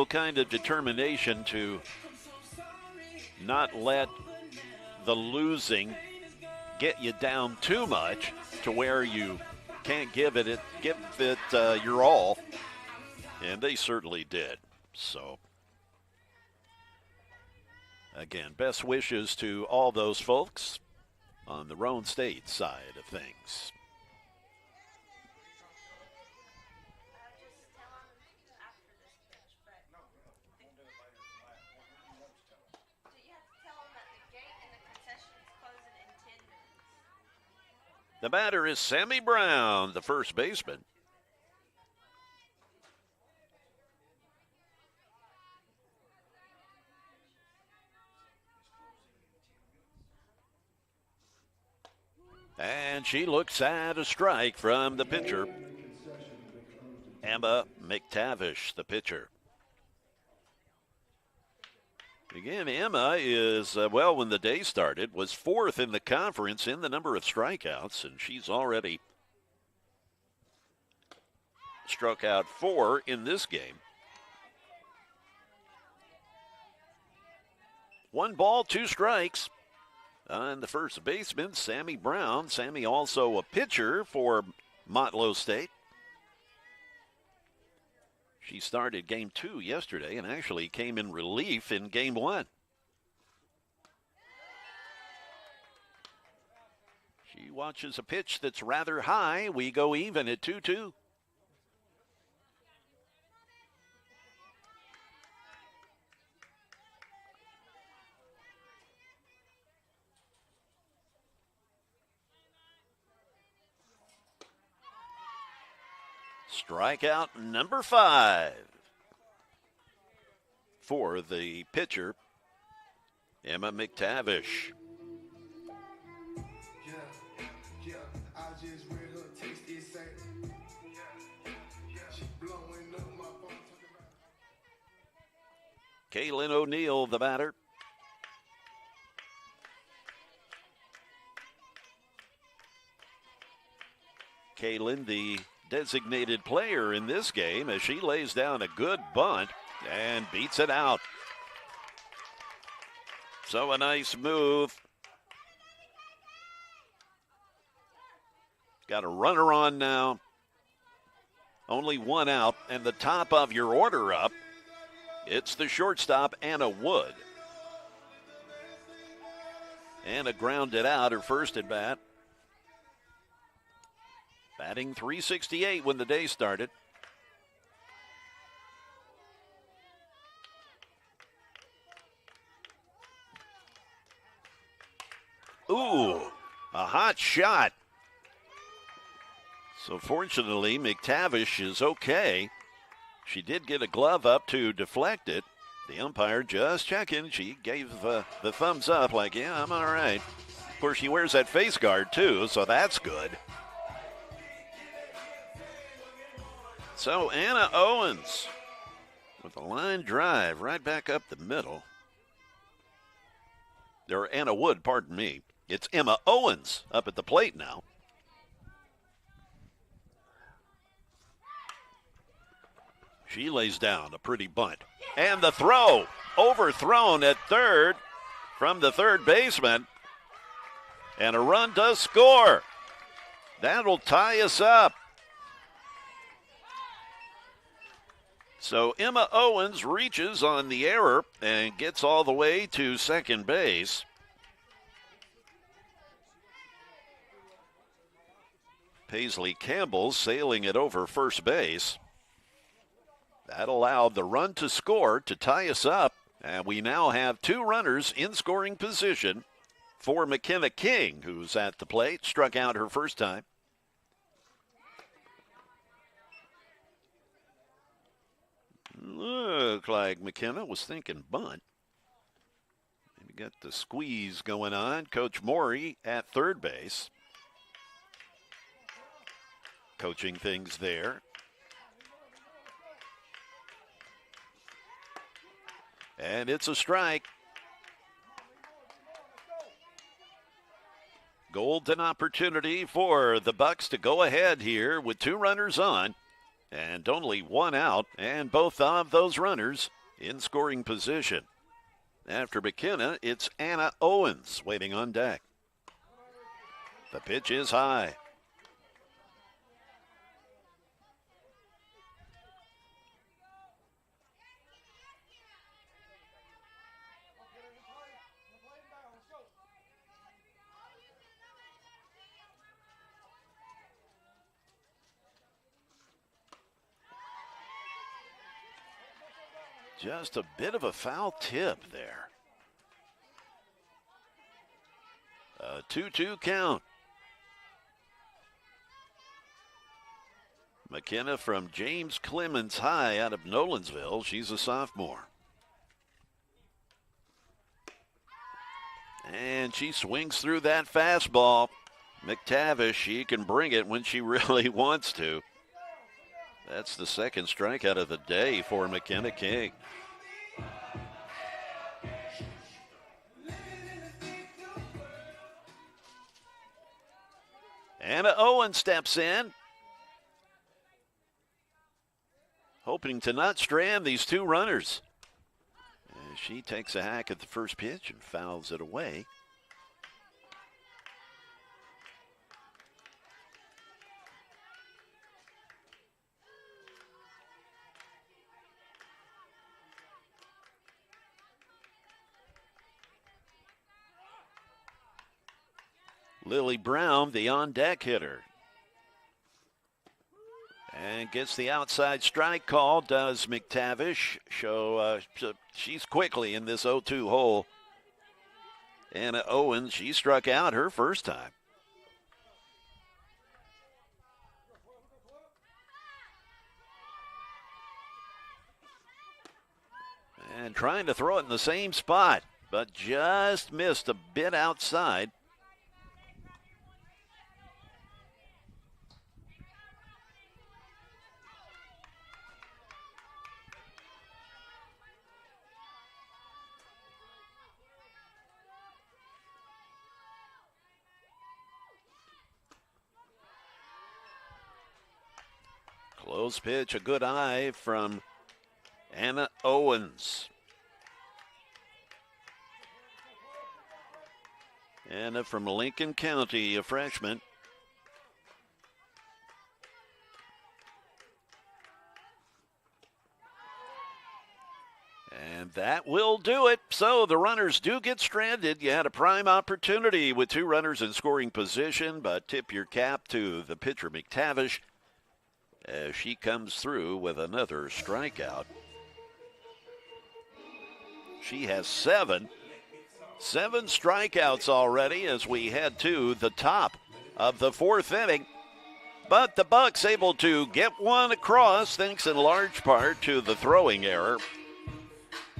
kind of determination to not let the losing get you down too much to where you can't give it your all, and they certainly did. So again, best wishes to all those folks on the Roane State side of things. The batter is Sammy Brown, the first baseman. And she looks at a strike from the pitcher, Emma McTavish, the pitcher. Again, Emma is, when the day started, was 4th in the conference in the number of strikeouts, and she's already struck out 4 in this game. 1 ball, 2 strikes on the first baseman, Sammy Brown. Sammy also a pitcher for Motlow State. She started game 2 yesterday and actually came in relief in game 1. She watches a pitch that's rather high. We go even at 2-2. Strikeout number 5 for the pitcher, Emma McTavish. Kaylin O'Neill, the batter. Kaylin, the designated player in this game, as she lays down a good bunt and beats it out. So a nice move. Got a runner on now. Only one out, and the top of your order up. It's the shortstop, Anna Wood. Anna grounded out her first at bat. Batting .368 when the day started. Ooh, a hot shot. So fortunately, McTavish is okay. She did get a glove up to deflect it. The umpire just checking. She gave the thumbs up like, yeah, I'm all right. Of course, she wears that face guard too, so that's good. So Anna Owens with a line drive right back up the middle. Or Anna Wood, pardon me. It's Emma Owens up at the plate now. She lays down a pretty bunt. And the throw, overthrown at third from the third baseman. And a run does score. That'll tie us up. So Emma Owens reaches on the error and gets all the way to second base. Paisley Campbell sailing it over first base. That allowed the run to score to tie us up. And we now have two runners in scoring position for McKenna King, who's at the plate, struck out her first time. Look like McKenna was thinking bunt. Maybe got the squeeze going on. Coach Morey at third base. Coaching things there. And it's a strike. Golden opportunity for the Bucks to go ahead here with two runners on. And only one out, and both of those runners in scoring position. After McKenna, it's Anna Owens waiting on deck. The pitch is high. Just a bit of a foul tip there. A 2-2 count. McKenna from James Clemens High out of Nolensville. She's a sophomore. And she swings through that fastball. McTavish, she can bring it when she really wants to. That's the second strikeout of the day for McKenna King. Anna Owens steps in, hoping to not strand these two runners. And she takes a hack at the first pitch and fouls it away. Lily Brown, the on-deck hitter. And gets the outside strike call, does McTavish. She's quickly in this 0-2 hole. Anna Owens, she struck out her first time. And trying to throw it in the same spot, but just missed a bit outside. Close pitch, a good eye from Anna Owens. Anna from Lincoln County, a freshman. And that will do it. So the runners do get stranded. You had a prime opportunity with 2 runners in scoring position, but tip your cap to the pitcher McTavish as she comes through with another strikeout. She has 7 strikeouts already as we head to the top of the 4th inning. But the Bucks able to get one across thanks in large part to the throwing error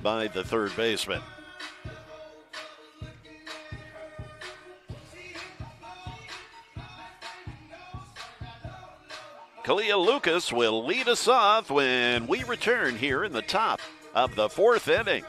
by the third baseman. Kalia Lucas will lead us off when we return here in the top of the 4th inning.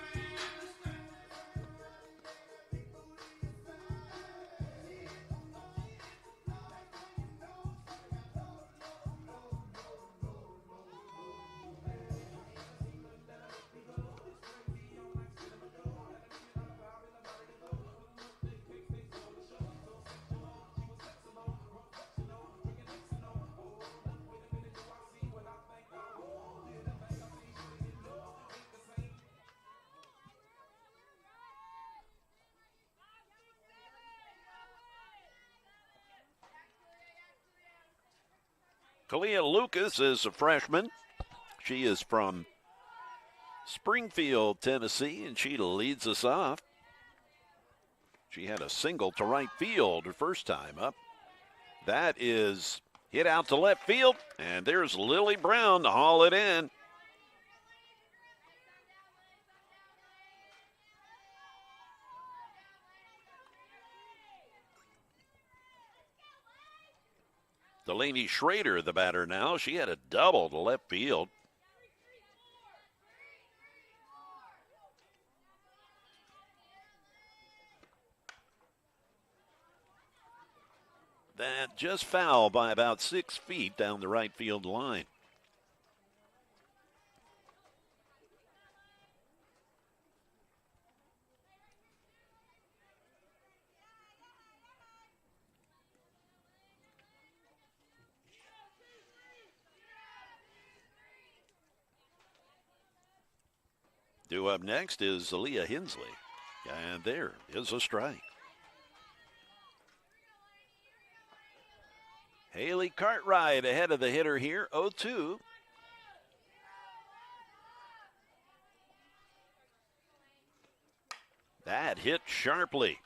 Kalia Lucas is a freshman. She is from Springfield, Tennessee, and she leads us off. She had a single to right field her first time up. That is hit out to left field, and there's Lily Brown to haul it in. Delaney Schrader, the batter now. She had a double to left field. That just foul by about 6 feet down the right field line. Due up next is Aaliyah Hensley. And there is a strike. Haley Cartwright ahead of the hitter here, 0-2. That hit sharply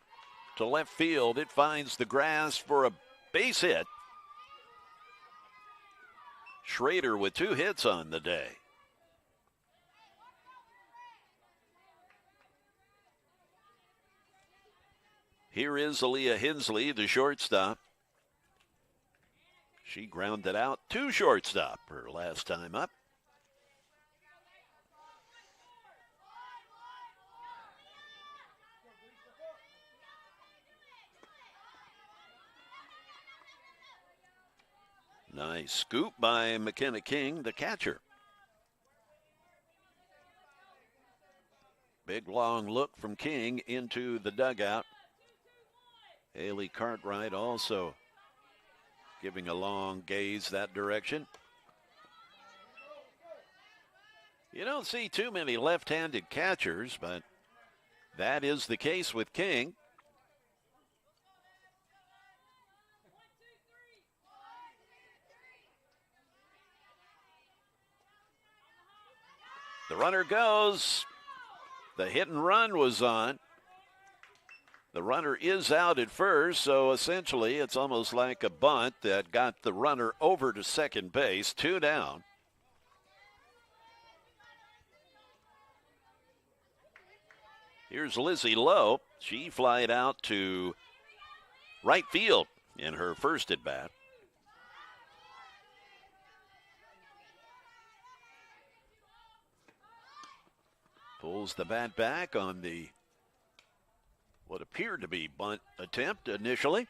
to left field. It finds the grass for a base hit. Schrader with 2 hits on the day. Here is Aaliyah Hensley, the shortstop. She grounded out to shortstop her last time up. Nice scoop by McKenna King, the catcher. Big long look from King into the dugout. Haley Cartwright also giving a long gaze that direction. You don't see too many left-handed catchers, but that is the case with King. The runner goes. The hit and run was on. The runner is out at first, so essentially it's almost like a bunt that got the runner over to second base, 2 down. Here's Lizzie Lowe. She flied out to right field in her first at bat. Pulls the bat back on the what appeared to be bunt attempt initially.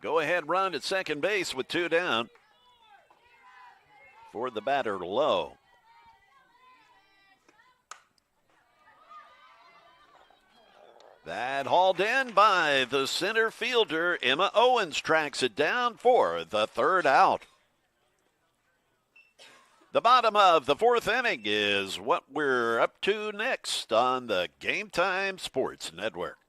Go ahead run at second base with 2 down for the batter Lowe. That hauled in by the center fielder. Emma Owens tracks it down for the 3rd out. The bottom of the fourth inning is what we're up to next on the Game Time Sports Network.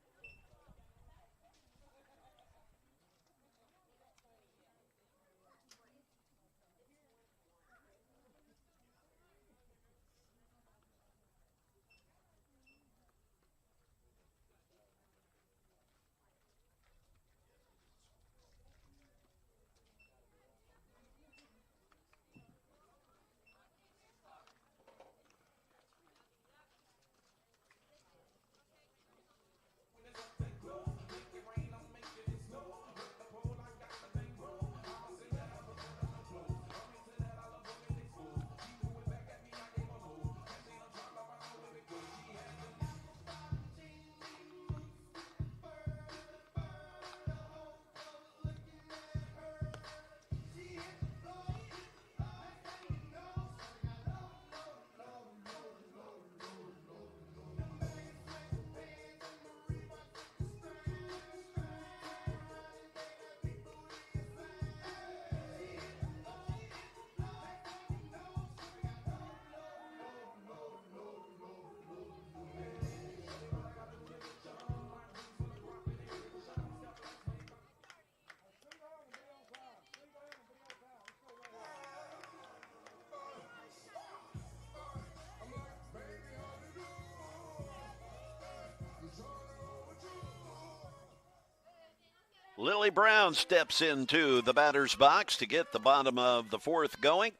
Lily Brown steps into the batter's box to get the bottom of the fourth going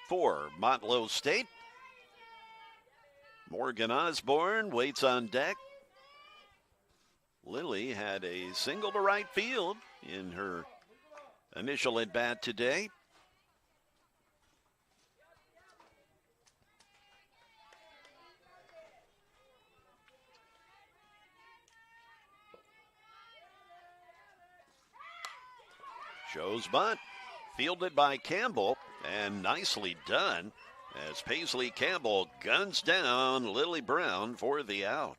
for Motlow State. Morgan Osborne waits on deck. Lily had a single to right field in her initial at bat today. Shows bunt, fielded by Campbell, and nicely done as Paisley Campbell guns down Lily Brown for the out.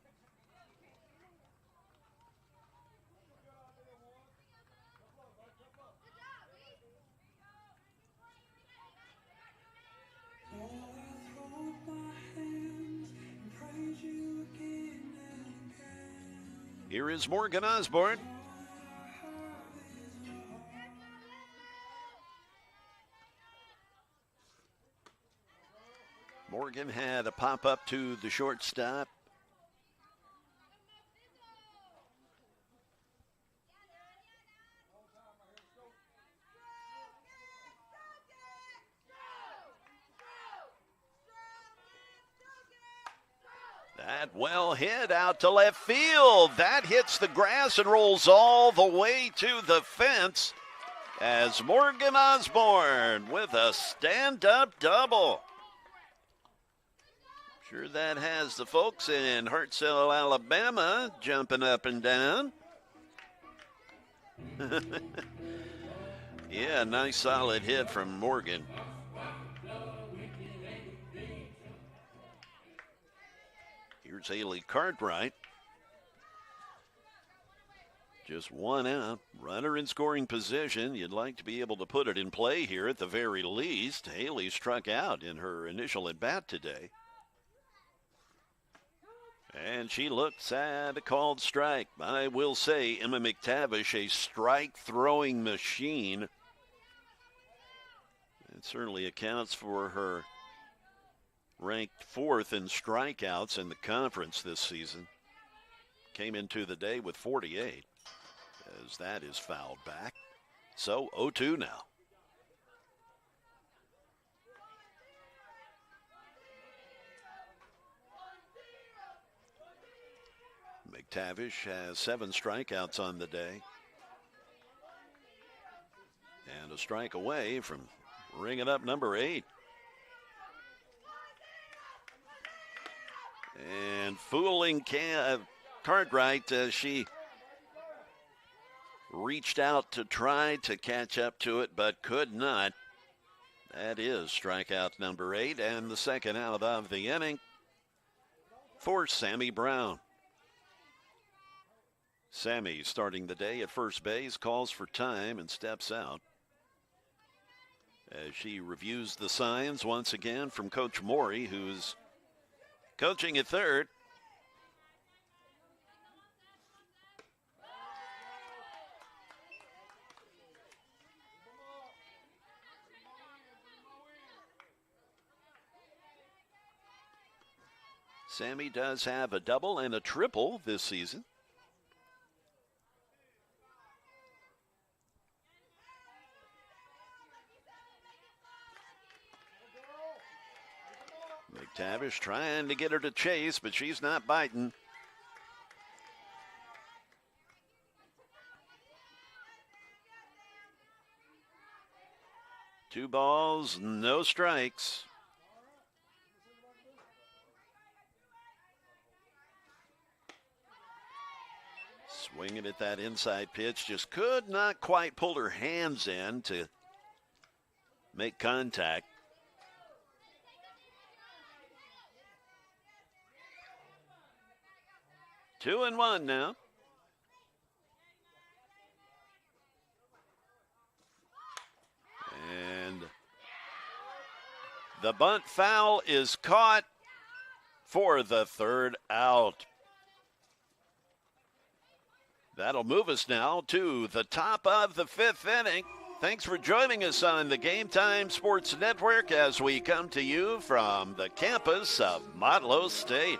Here is Morgan Osborne. Morgan had a pop up to the shortstop. That well hit out to left field. That hits the grass and rolls all the way to the fence as Morgan Osborne with a stand-up double. Sure that has the folks in Hartselle, Alabama jumping up and down. Yeah, nice solid hit from Morgan. Here's Haley Cartwright. Just one out. Runner in scoring position. You'd like to be able to put it in play here at the very least. Haley struck out in her initial at bat today. And she looks at a called strike. I will say Emma McTavish, a strike-throwing machine. It certainly accounts for her ranked fourth in strikeouts in the conference this season. Came into the day with 48, as that is fouled back. So 0-2 now. McTavish has 7 strikeouts on the day. And a strike away from ringing up number 8. And fooling Cartwright as she reached out to try to catch up to it, but could not. That is strikeout number 8 and the second out of the inning for Sammy Brown. Sammy starting the day at first base, calls for time and steps out. as she reviews the signs once again from Coach Morey, who's coaching at third. Sammy does have a double and a triple this season. McTavish trying to get her to chase, but she's not biting. Two balls, no strikes. Swinging at that inside pitch, just could not quite pull her hands in to make contact. Two and one now. And the bunt foul is caught for the third out. That'll move us now to the top of the fifth inning. Thanks for joining us on the Game Time Sports Network as we come to you from the campus of Motlow State.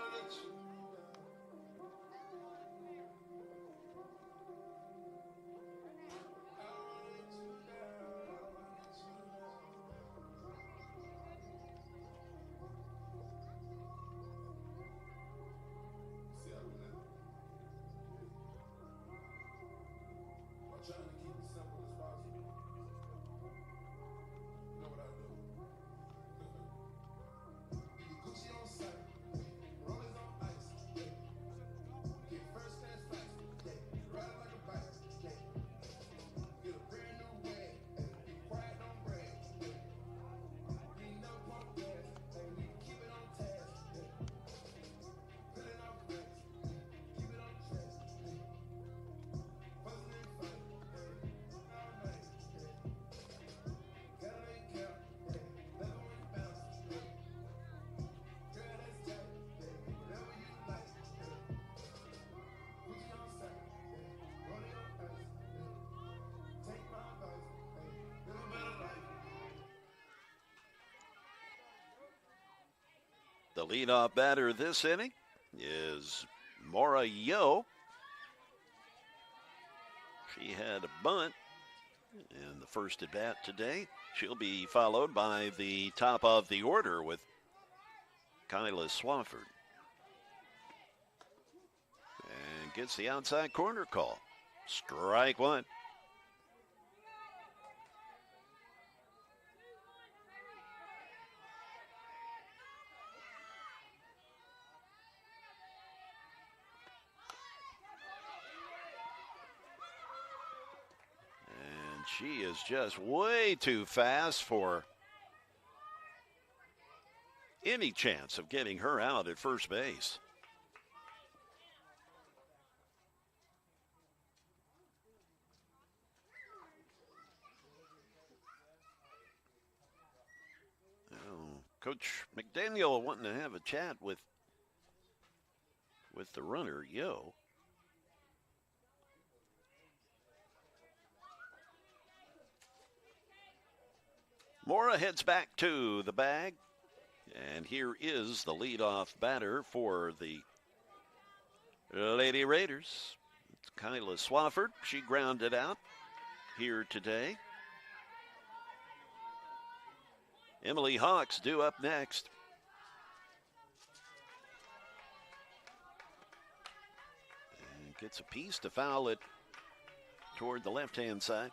The leadoff batter this inning is Mora Yo. She had a bunt in the first at bat today. She'll be followed by the top of the order with Kyla Swafford. And gets the outside corner call. Strike one. She is just way too fast for any chance of getting her out at first base. Oh, Coach McDaniel wanting to have a chat with the runner, Yo. Mora heads back to the bag, and here is the leadoff batter for the Lady Raiders. It's Kyla Swafford. She grounded out here today. Emily Hawks due up next. And gets a piece to foul it toward the left-hand side.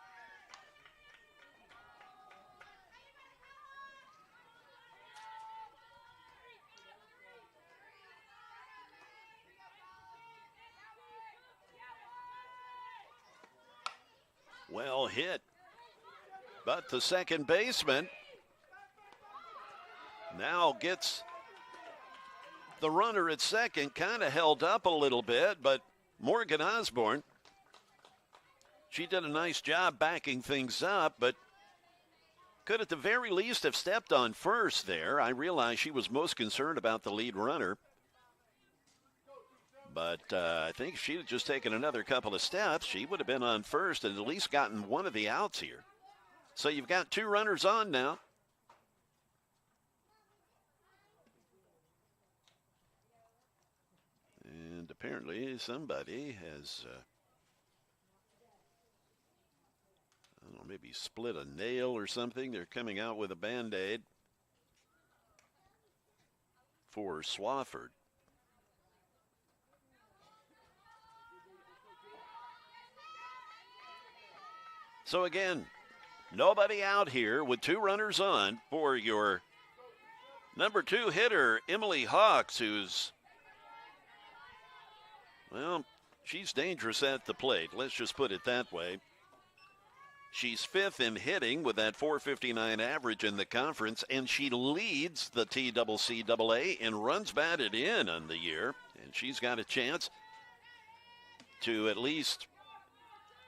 Well hit, but the second baseman now gets the runner at second, kind of held up a little bit, but Morgan Osborne, she did a nice job backing things up, but could at the very least have stepped on first there. I realize she was most concerned about the lead runner. But I think if she'd just taken another couple of steps, she would have been on first and at least gotten one of the outs here. So you've got 2 runners on now. And apparently somebody has, I don't know, maybe split a nail or something. They're coming out with a Band-Aid for Swafford. So again, nobody out here with 2 runners on for your number 2 hitter, Emily Hawks, who's, well, she's dangerous at the plate. Let's just put it that way. She's 5th in hitting with that .459 average in the conference, and she leads the TCCAA in runs batted in on the year. And she's got a chance to at least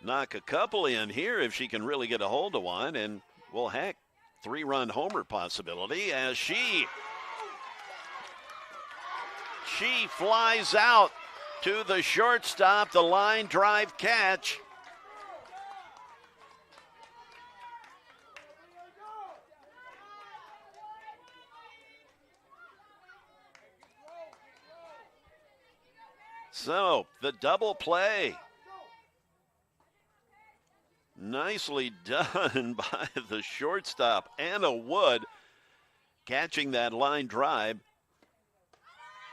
knock a couple in here if she can really get a hold of one. And, well, heck, 3-run homer possibility as she flies out to the shortstop, the line drive catch. So, the double play. Nicely done by the shortstop, Anna Wood, catching that line drive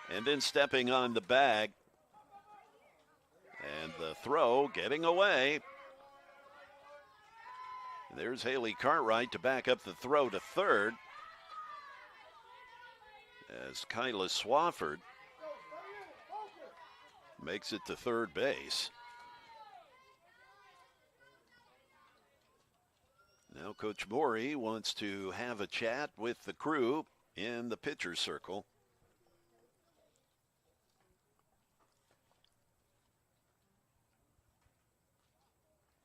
and then stepping on the bag. And the throw getting away. There's Haley Cartwright to back up the throw to third as Kyla Swafford makes it to third base. Now Coach Morey wants to have a chat with the crew in the pitcher's circle.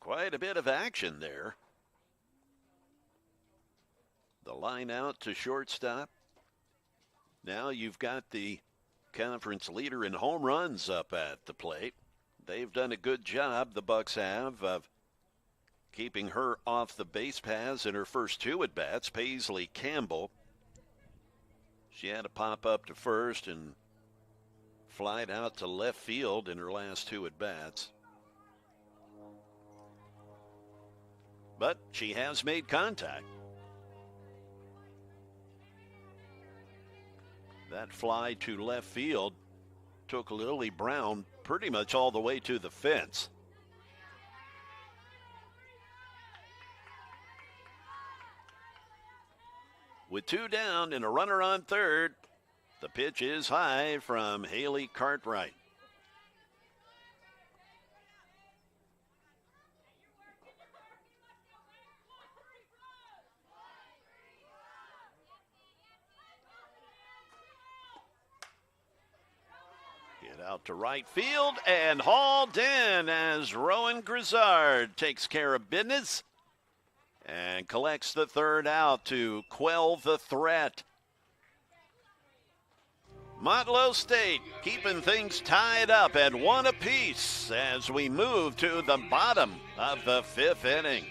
Quite a bit of action there. The line out to shortstop. Now you've got the conference leader in home runs up at the plate. They've done a good job, the Bucks have, of keeping her off the base paths in her first 2 at-bats. Paisley Campbell, she had to pop up to first and flied out to left field in her last 2 at-bats. But she has made contact. That fly to left field took Lily Brown pretty much all the way to the fence. With 2 down and a runner on third, the pitch is high from Haley Cartwright. Out to right field and hauled in as Rowan Grizzard takes care of business and collects the third out to quell the threat. Motlow State keeping things tied up at 1 apiece as we move to the bottom of the 5th inning.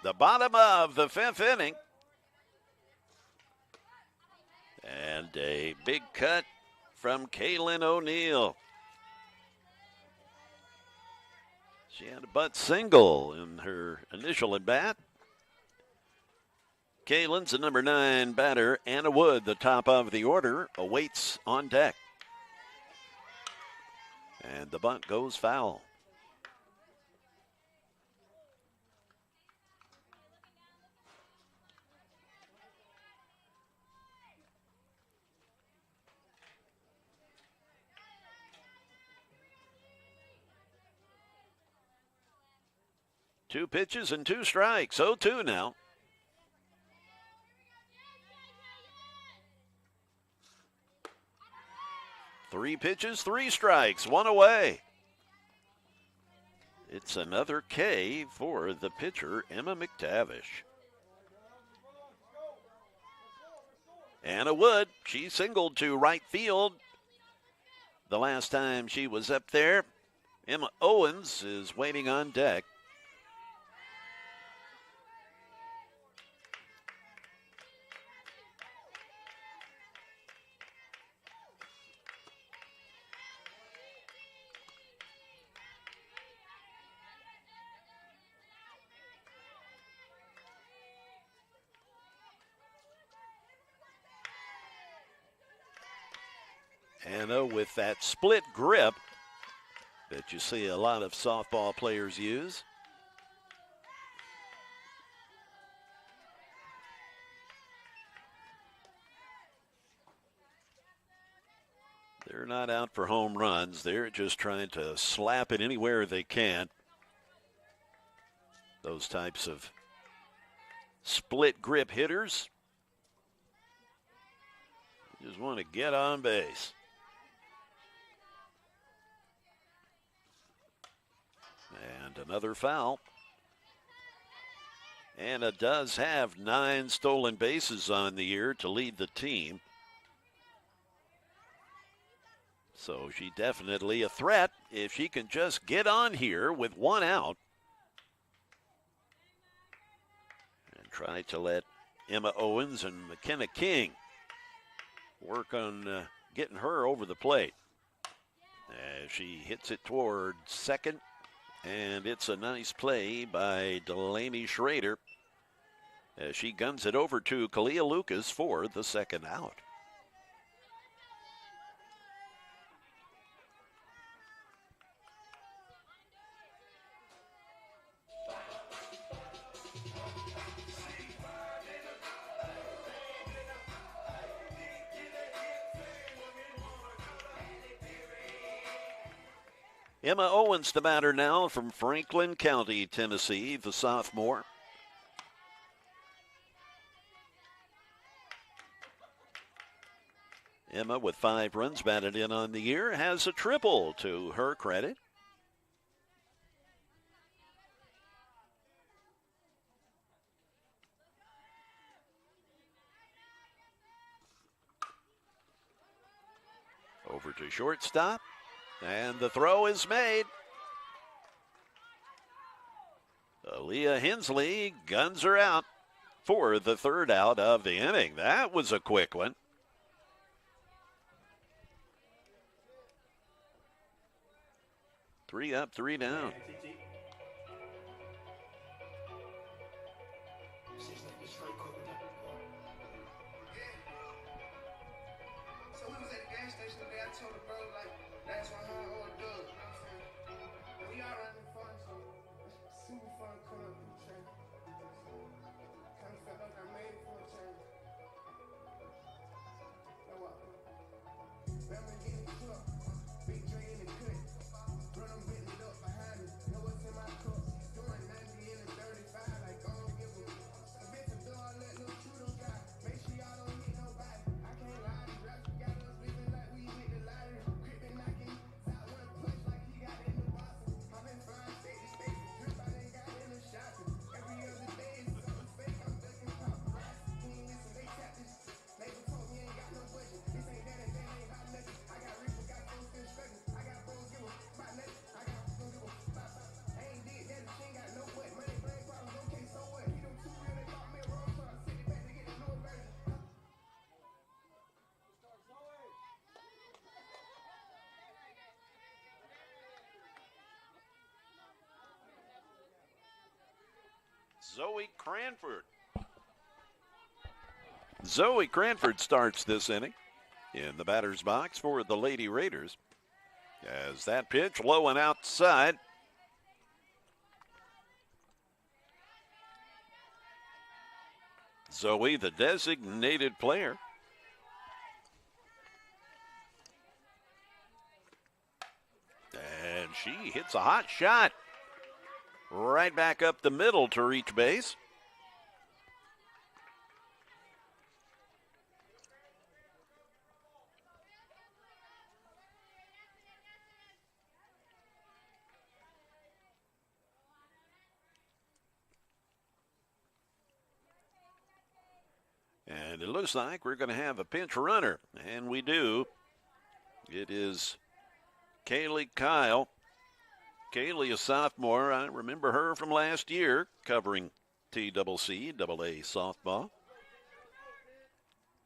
The bottom of the 5th inning. And a big cut from Kaylin O'Neill. She had a butt single in her initial at bat. Kaylin's the number 9 batter. Anna Wood, the top of the order, awaits on deck. And the bunt goes foul. Two pitches and 2 strikes. 0-2 now. Three pitches, 3 strikes, 1 away. It's another K for the pitcher, Emma McTavish. Anna Wood, she singled to right field the last time she was up there. Emma Owens is waiting on deck. Anna with that split grip that you see a lot of softball players use. They're not out for home runs. They're just trying to slap it anywhere they can. Those types of split grip hitters just want to get on base. And another foul. Anna does have 9 stolen bases on the year to lead the team. So she definitely a threat if she can just get on here with 1 out. And try to let Emma Owens and McKenna King work on getting her over the plate. As she hits it toward second. And it's a nice play by Delaney Schrader as she guns it over to Kalia Lucas for the 2nd out. Emma Owens, the batter now from Franklin County, Tennessee, the sophomore. Emma, with 5 runs batted in on the year, has a triple to her credit. Over to shortstop. And the throw is made. Aaliyah Hensley guns her out for the 3rd out of the inning. That was a quick one. Three up, 3 down. Zoe Cranford. Zoe Cranford starts this inning in the batter's box for the Lady Raiders. As that pitch low and outside. Zoe, the designated player. And she hits a hot shot right back up the middle to reach base. And it looks like we're going to have a pinch runner, and we do. It is Kaylee Kyle. Kaylee, a sophomore. I remember her from last year covering TCCAA softball.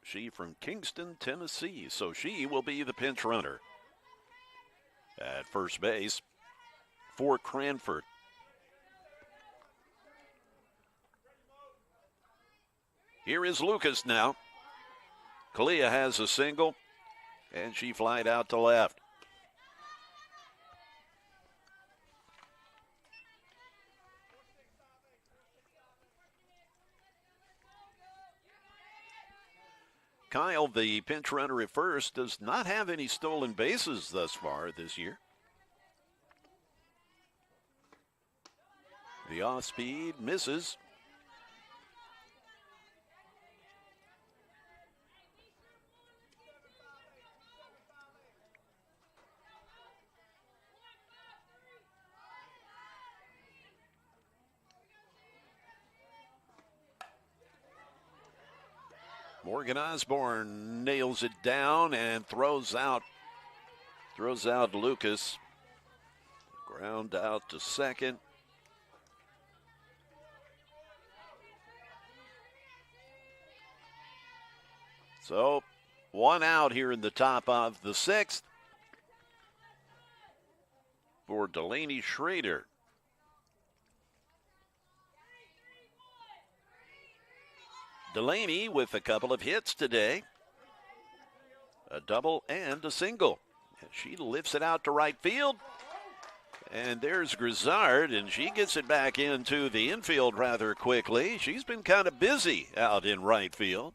She from Kingston, Tennessee, so she will be the pinch runner at first base for Cranford. Here is Lucas now. Kalia has a single, and she flied out to left. Kyle, the pinch runner at first, does not have any stolen bases thus far this year. The off-speed misses. Morgan Osborne nails it down and throws out Lucas. Ground out to second. So, one out here in the top of the sixth for Delaney Schrader. Delaney with a couple of hits today. A double and a single. She lifts it out to right field. And there's Grizzard, and she gets it back into the infield rather quickly. She's been kind of busy out in right field.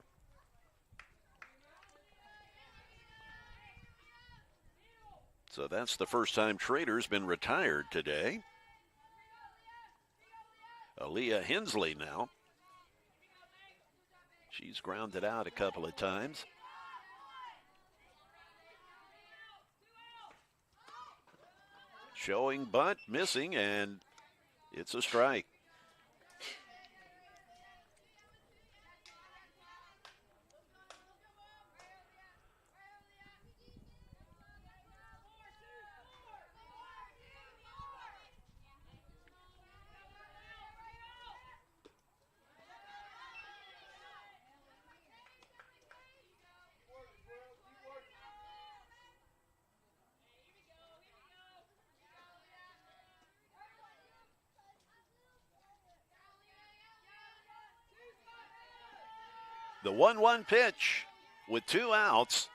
So that's the first time Schrader's been retired today. Aaliyah Hensley now. She's grounded out a couple of times. Showing bunt, missing, and it's a strike. The 1-1 pitch with 2 outs.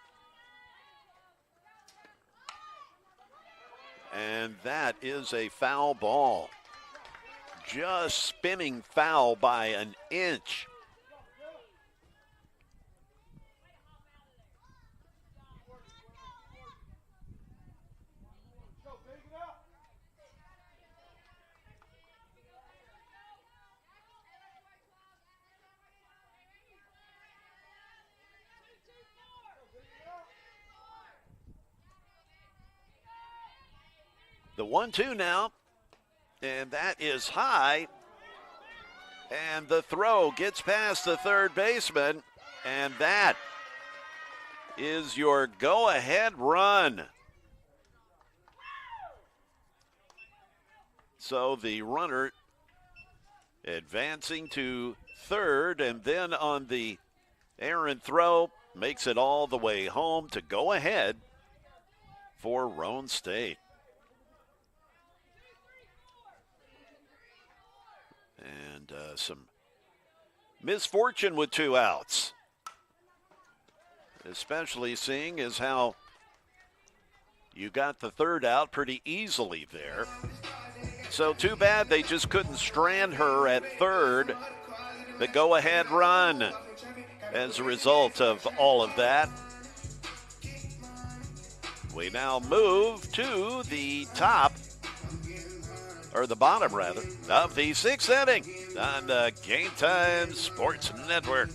And that is a foul ball. Just spinning foul by an inch. The 1-2 now, and that is high, and the throw gets past the third baseman, and that is your go-ahead run. So the runner advancing to third, and then on the errant throw, makes it all the way home to go ahead for Roane State. And some misfortune with 2 outs. Especially seeing as how you got the 3rd out pretty easily there. So too bad they just couldn't strand her at 3rd. The go-ahead run as a result of all of that. We now move to the top, or the bottom rather, of the 6th inning on the Game Time Sports Network.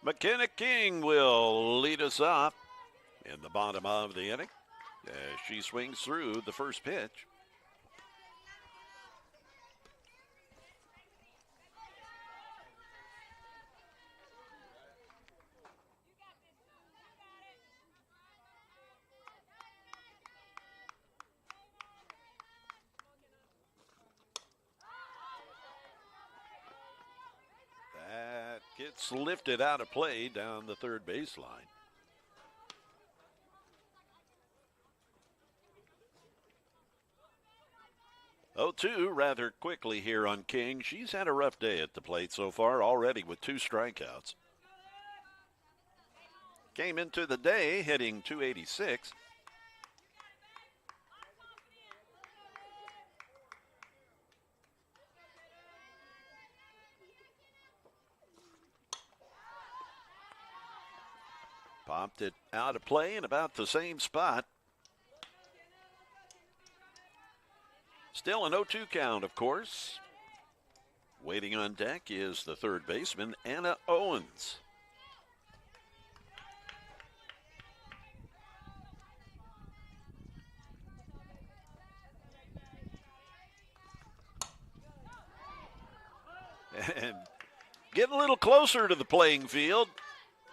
McKenna King will lead us off in the bottom of the inning as she swings through the first pitch. Gets lifted out of play down the third baseline. Oh, 2 rather quickly here on King. She's had a rough day at the plate so far, already with 2 strikeouts. Came into the day hitting .286. Popped it out of play in about the same spot. Still an 0-2 count, of course. Waiting on deck is the third baseman, Anna Owens. And getting a little closer to the playing field.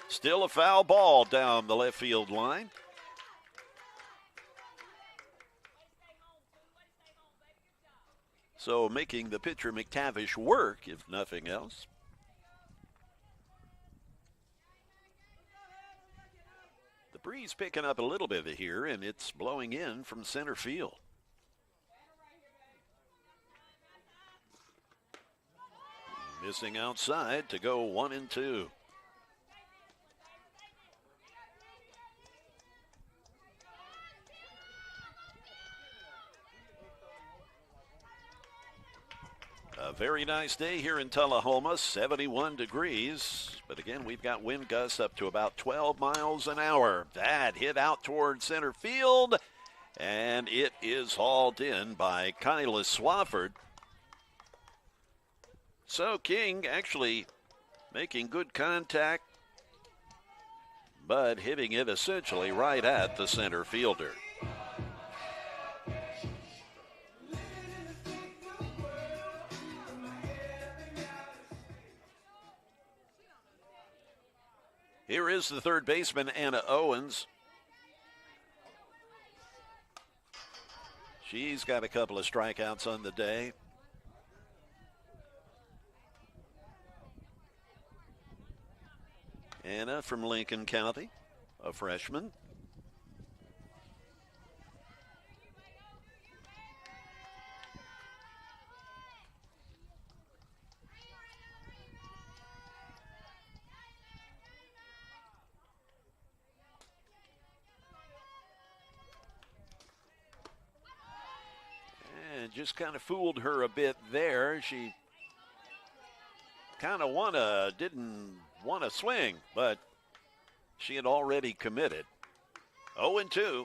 Still a foul ball down the left field line. So making the pitcher McTavish work, if nothing else. The breeze picking up a little bit here, and it's blowing in from center field. Missing outside to go 1-2. A very nice day here in Tullahoma, 71 degrees. But again, we've got wind gusts up to about 12 miles an hour. That hit out toward center field, and it is hauled in by Kyla Swafford. So King actually making good contact, but hitting it essentially right at the center fielder. Here is the third baseman, Anna Owens. She's got a couple of strikeouts on the day. Anna from Lincoln County, a freshman. just kind of fooled her a bit there. She kind of didn't want to swing, but she had already committed. 0-2.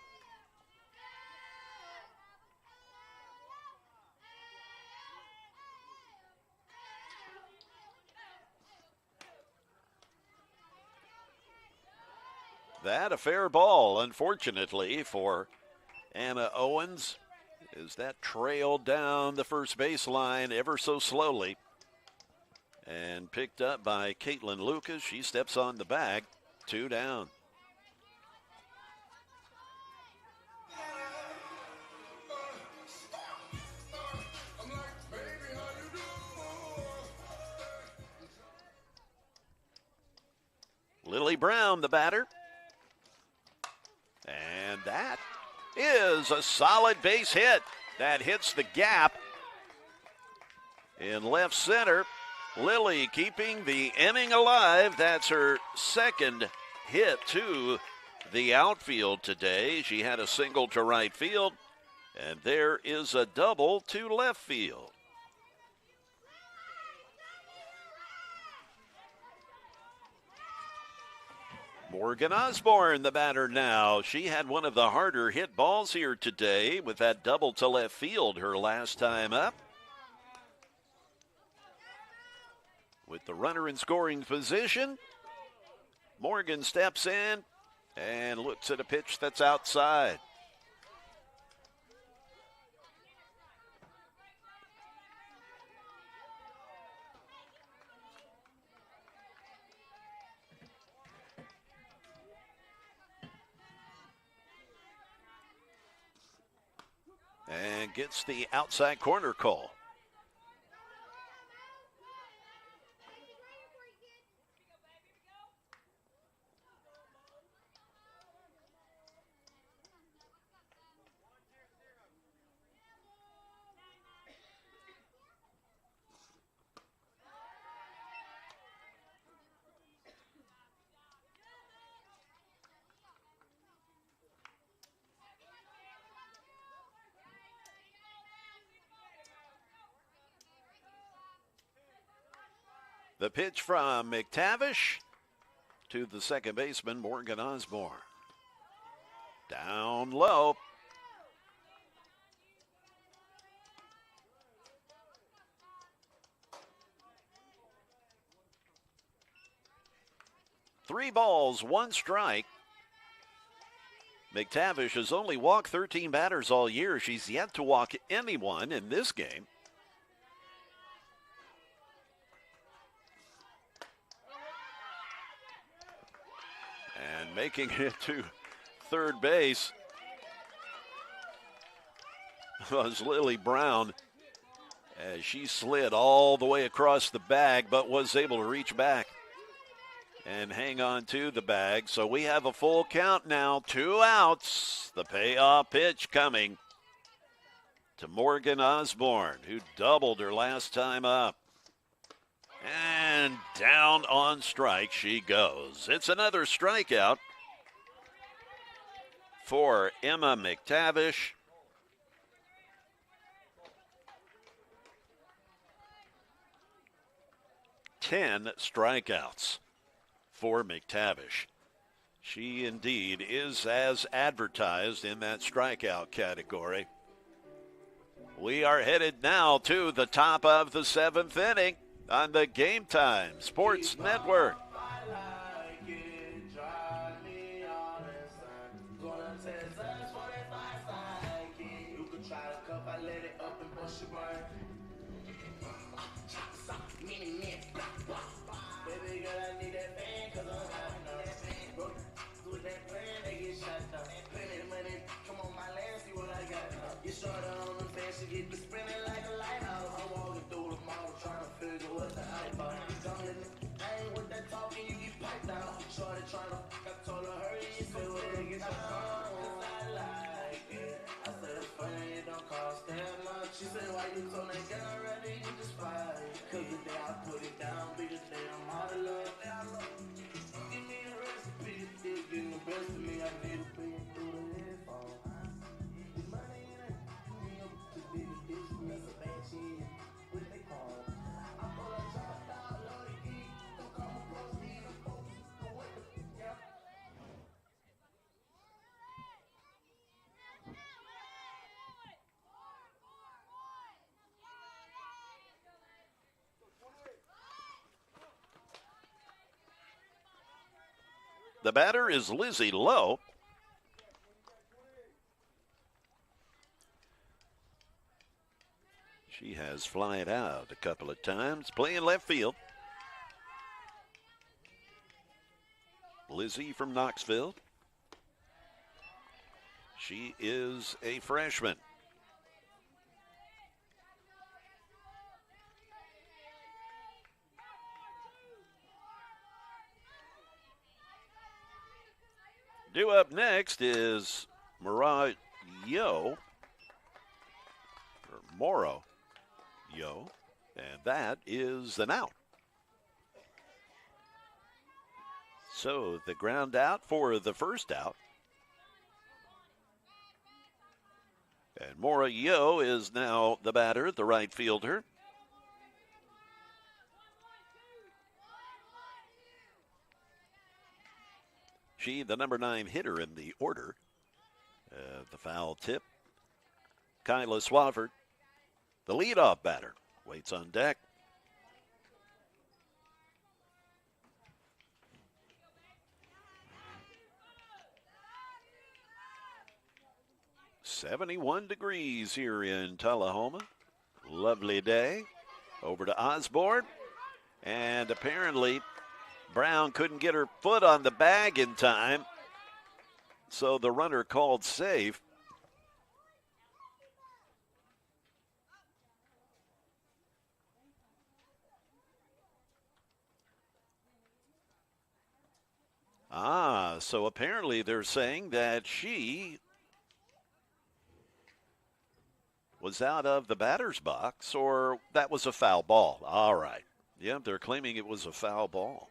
That a fair ball, unfortunately, for Anna Owens, as that trailed down the first baseline ever so slowly and picked up by Caitlin Lucas. She steps on the bag, 2 down. Lily Brown, the batter. And that is a solid base hit. That hits the gap in left center. Lily keeping the inning alive. That's her second hit to the outfield today. She had a single to right field, and there is a double to left field. Morgan Osborne, the batter now. She had one of the harder hit balls here today with that double to left field her last time up. With the runner in scoring position, Morgan steps in and looks at a pitch that's outside. And gets the outside corner call. The pitch from McTavish to the second baseman, Morgan Osborne. Down low. Three balls, one strike. McTavish has only walked 13 batters all year. She's yet to walk anyone in this game. And making it to third base was Lily Brown, as she slid all the way across the bag, but was able to reach back and hang on to the bag. So we have a full count now, 2 outs. The payoff pitch coming to Morgan Osborne, who doubled her last time up. And down on strike she goes. It's another strikeout for Emma McTavish. Ten strikeouts for McTavish. She indeed is as advertised in that strikeout category. We are headed now to the top of the 7th inning on the Game Time Sports Network. She said, why you told that girl already? You just fired. Cause the day I put it down, be the day I'm out of love. Give me a recipe, still getting the best of me. I need a billion through the headphone. The money in it, me up to be the The batter is Lizzie Lowe. She has flied out a couple of times, playing left field. Lizzie from Knoxville. She is a freshman. Due up next is Mora Yo, or Moro Yo, and that is an out. So the ground out for the first out. And Mora Yo is now the batter, the right fielder. She, the number 9 hitter in the order. The foul tip. Kyla Swafford, the leadoff batter, waits on deck. "71 degrees here in Tullahoma. Lovely day." Over to Osborne. And apparently Brown couldn't get her foot on the bag in time, so the runner called safe. So apparently they're saying that she was out of the batter's box, or that was a foul ball. All right. Yeah, they're claiming it was a foul ball.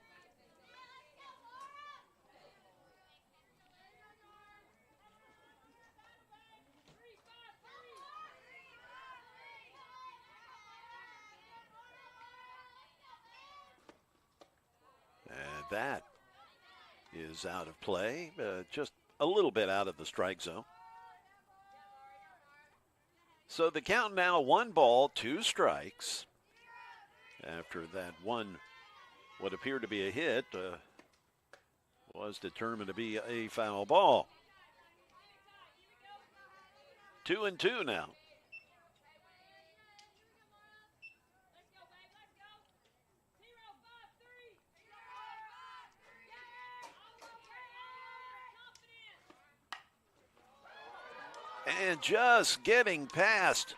And that is out of play, just a little bit out of the strike zone. So the count now 1 ball, 2 strikes. After that one, what appeared to be a hit, was determined to be a foul ball. 2-2 now. And just getting past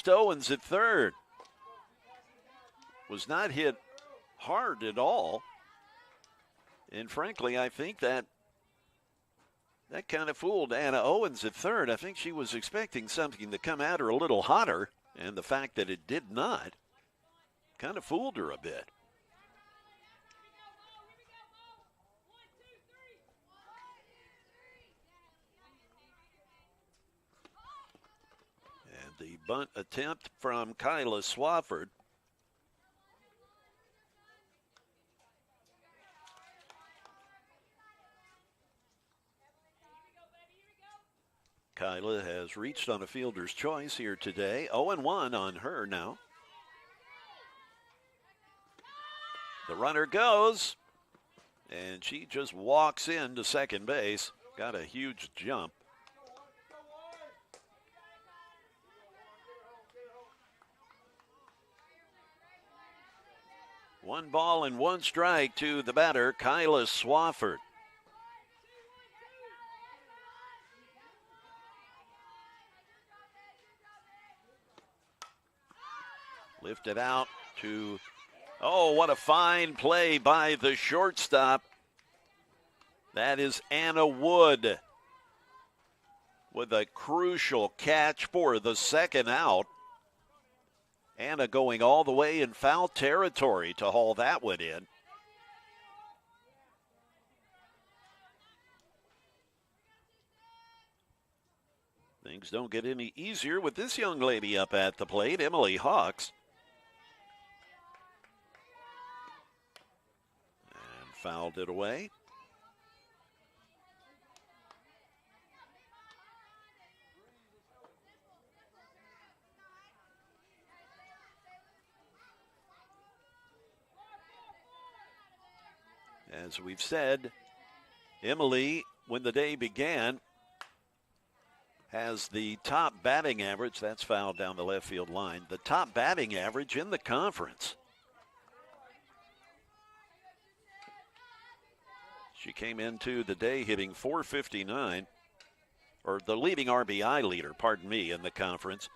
Owens at third. Was not hit hard at all. And frankly, I think that kind of fooled Anna Owens at third. I think she was expecting something to come at her a little hotter, and the fact that it did not kind of fooled her a bit. The bunt attempt from Kyla Swafford. Kyla has reached on a fielder's choice here today. 0-1 on her now. The runner goes, and she just walks into second base. Got a huge jump. One ball and 1 strike to the batter, Kyla Swafford. Lifted out to, what a fine play by the shortstop. That is Anna Wood with a crucial catch for the second out. Anna going all the way in foul territory to haul that one in. Things don't get any easier with this young lady up at the plate, Emily Hawks. And fouled it away. As we've said, Emily, when the day began, has the top batting average. That's fouled down the left field line. The top batting average in the conference. She came into the day hitting .459, or the leading RBI leader, pardon me, in the conference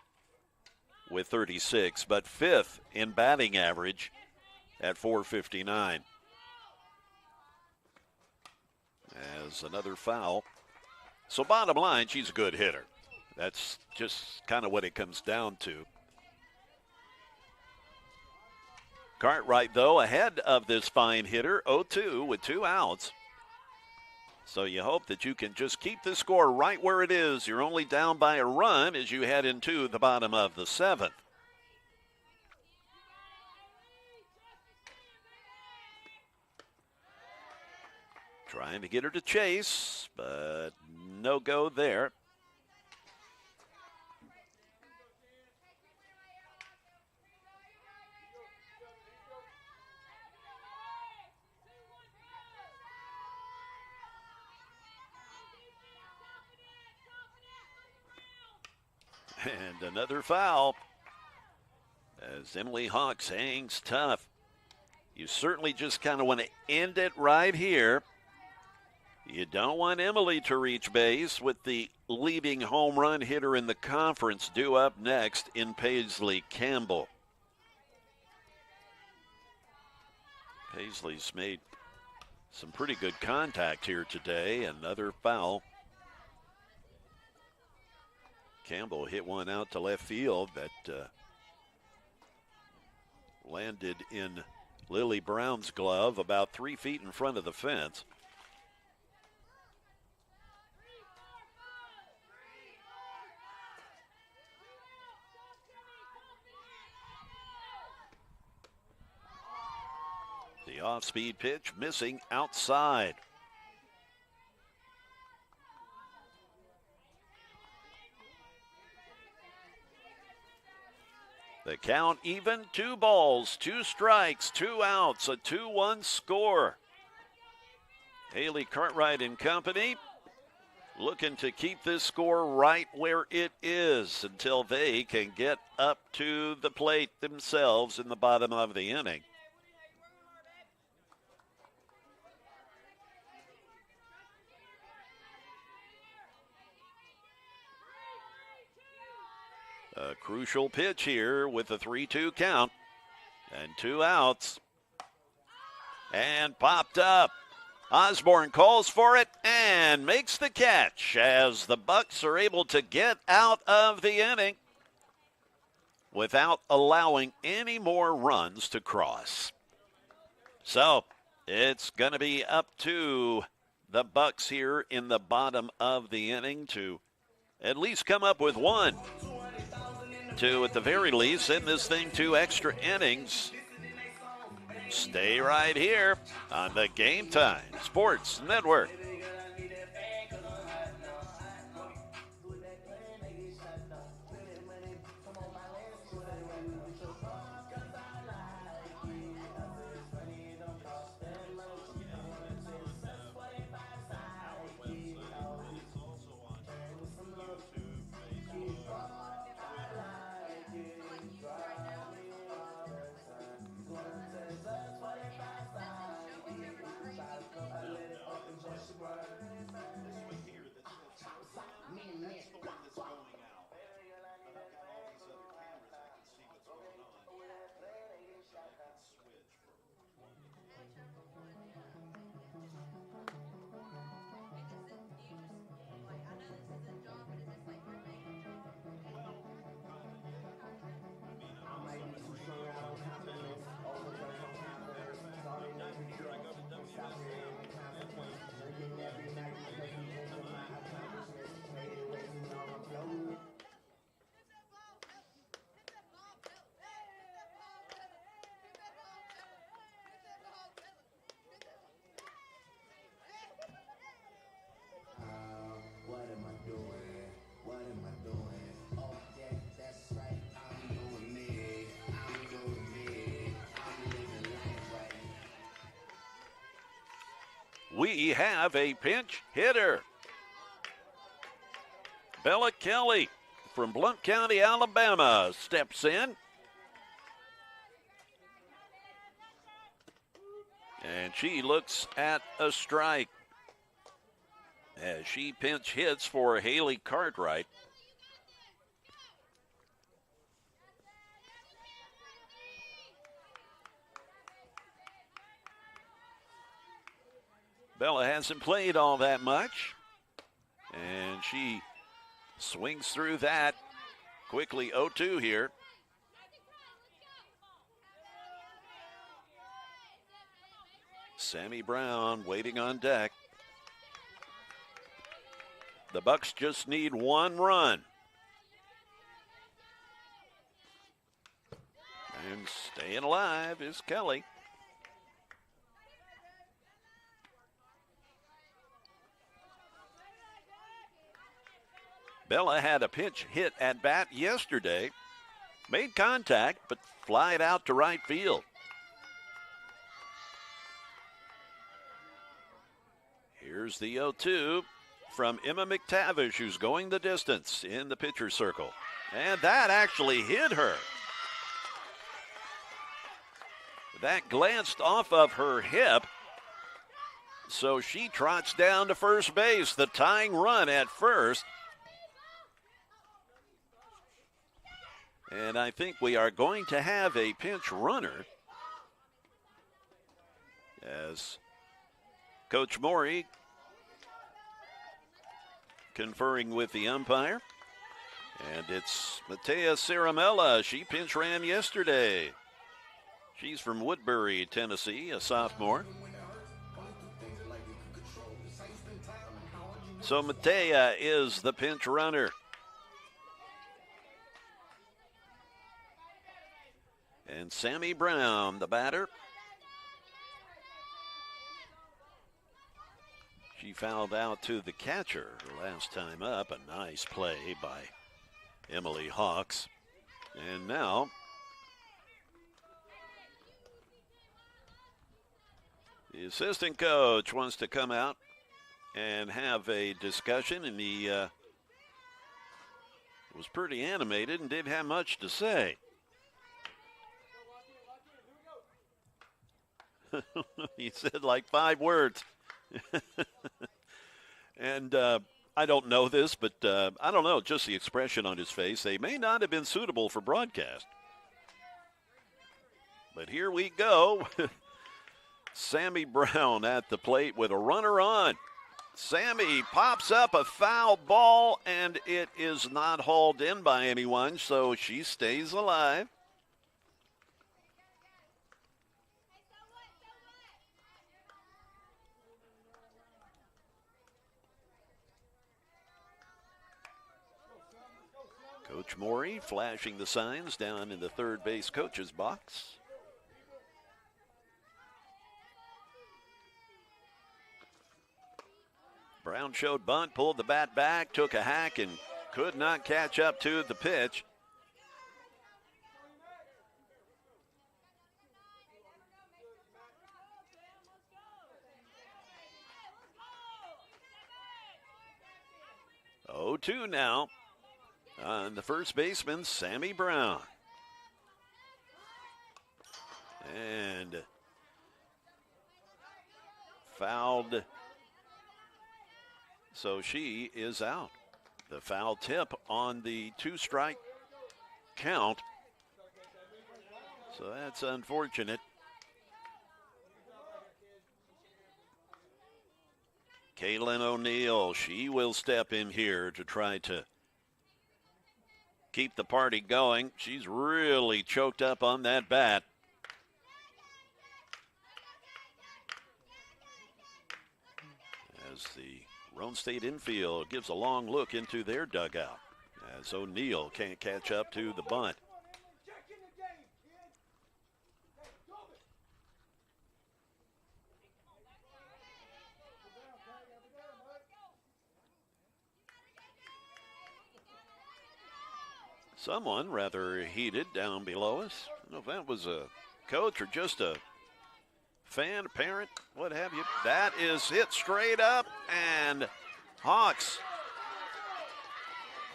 with 36, but fifth in batting average at .459. As another foul. So bottom line, she's a good hitter. That's just kind of what it comes down to. Cartwright, though, ahead of this fine hitter, 0-2 with 2 outs. So you hope that you can just keep the score right where it is. You're only down by a run as you head into the bottom of the 7th. Trying to get her to chase, but no go there. And another foul as Emily Hawks hangs tough. You certainly just kind of want to end it right here. You don't want Emily to reach base with the leading home run hitter in the conference due up next in Paisley Campbell. Paisley's made some pretty good contact here today. Another foul. Campbell hit one out to left field that landed in Lily Brown's glove about 3 feet in front of the fence. The off-speed pitch missing outside. The count even, 2 balls, 2 strikes, 2 outs, a 2-1 score. Haley Cartwright and company looking to keep this score right where it is until they can get up to the plate themselves in the bottom of the inning. A crucial pitch here with a 3-2 count and 2 outs. And popped up. Osborne calls for it and makes the catch as the Bucks are able to get out of the inning without allowing any more runs to cross. So it's going to be up to the Bucks here in the bottom of the inning to at least come up with 1. To, at the very least, send this thing to extra innings. Stay right here on the Game Time Sports Network. we have a pinch hitter. Bella Kelly from Blount County, Alabama, steps in. And she looks at a strike as she pinch hits for Haley Cartwright. Bella hasn't played all that much, and she swings through that quickly. 0-2 here. Sammy Brown waiting on deck. The Bucks just need one run. And staying alive is Kelly. Bella had a pinch hit at bat yesterday. Made contact, but flied out to right field. Here's the 0-2 from Emma McTavish, who's going the distance in the pitcher's circle. And that actually hit her. That glanced off of her hip. So she trots down to first base, the tying run at first. And I think we are going to have a pinch runner as Coach Morey conferring with the umpire. And it's Matea Ciramella. She pinch ran yesterday. She's from Woodbury, Tennessee, a sophomore. So Matea is the pinch runner. And Sammy Brown, the batter. She fouled out to the catcher her last time up. A nice play by Emily Hawks. And now the assistant coach wants to come out and have a discussion, and he was pretty animated and didn't have much to say. He said like 5 words. And I don't know this, but I don't know, just the expression on his face. They may not have been suitable for broadcast. But here we go. Sammy Brown at the plate with a runner on. Sammy pops up a foul ball, and it is not hauled in by anyone, so she stays alive. Coach Morey flashing the signs down in the third base coach's box. Brown showed bunt, pulled the bat back, took a hack, and could not catch up to the pitch. Oh, 2 now on the first baseman, Sammy Brown. And fouled. So she is out. The foul tip on the 2-strike count. So that's unfortunate. Kaylin O'Neill, she will step in here to try to keep the party going. She's really choked up on that bat. As the Roane State infield gives a long look into their dugout, as O'Neill can't catch up to the bunt. Someone rather heated down below us. I don't know if that was a coach or just a fan, parent, what have you. That is hit straight up, and Hawks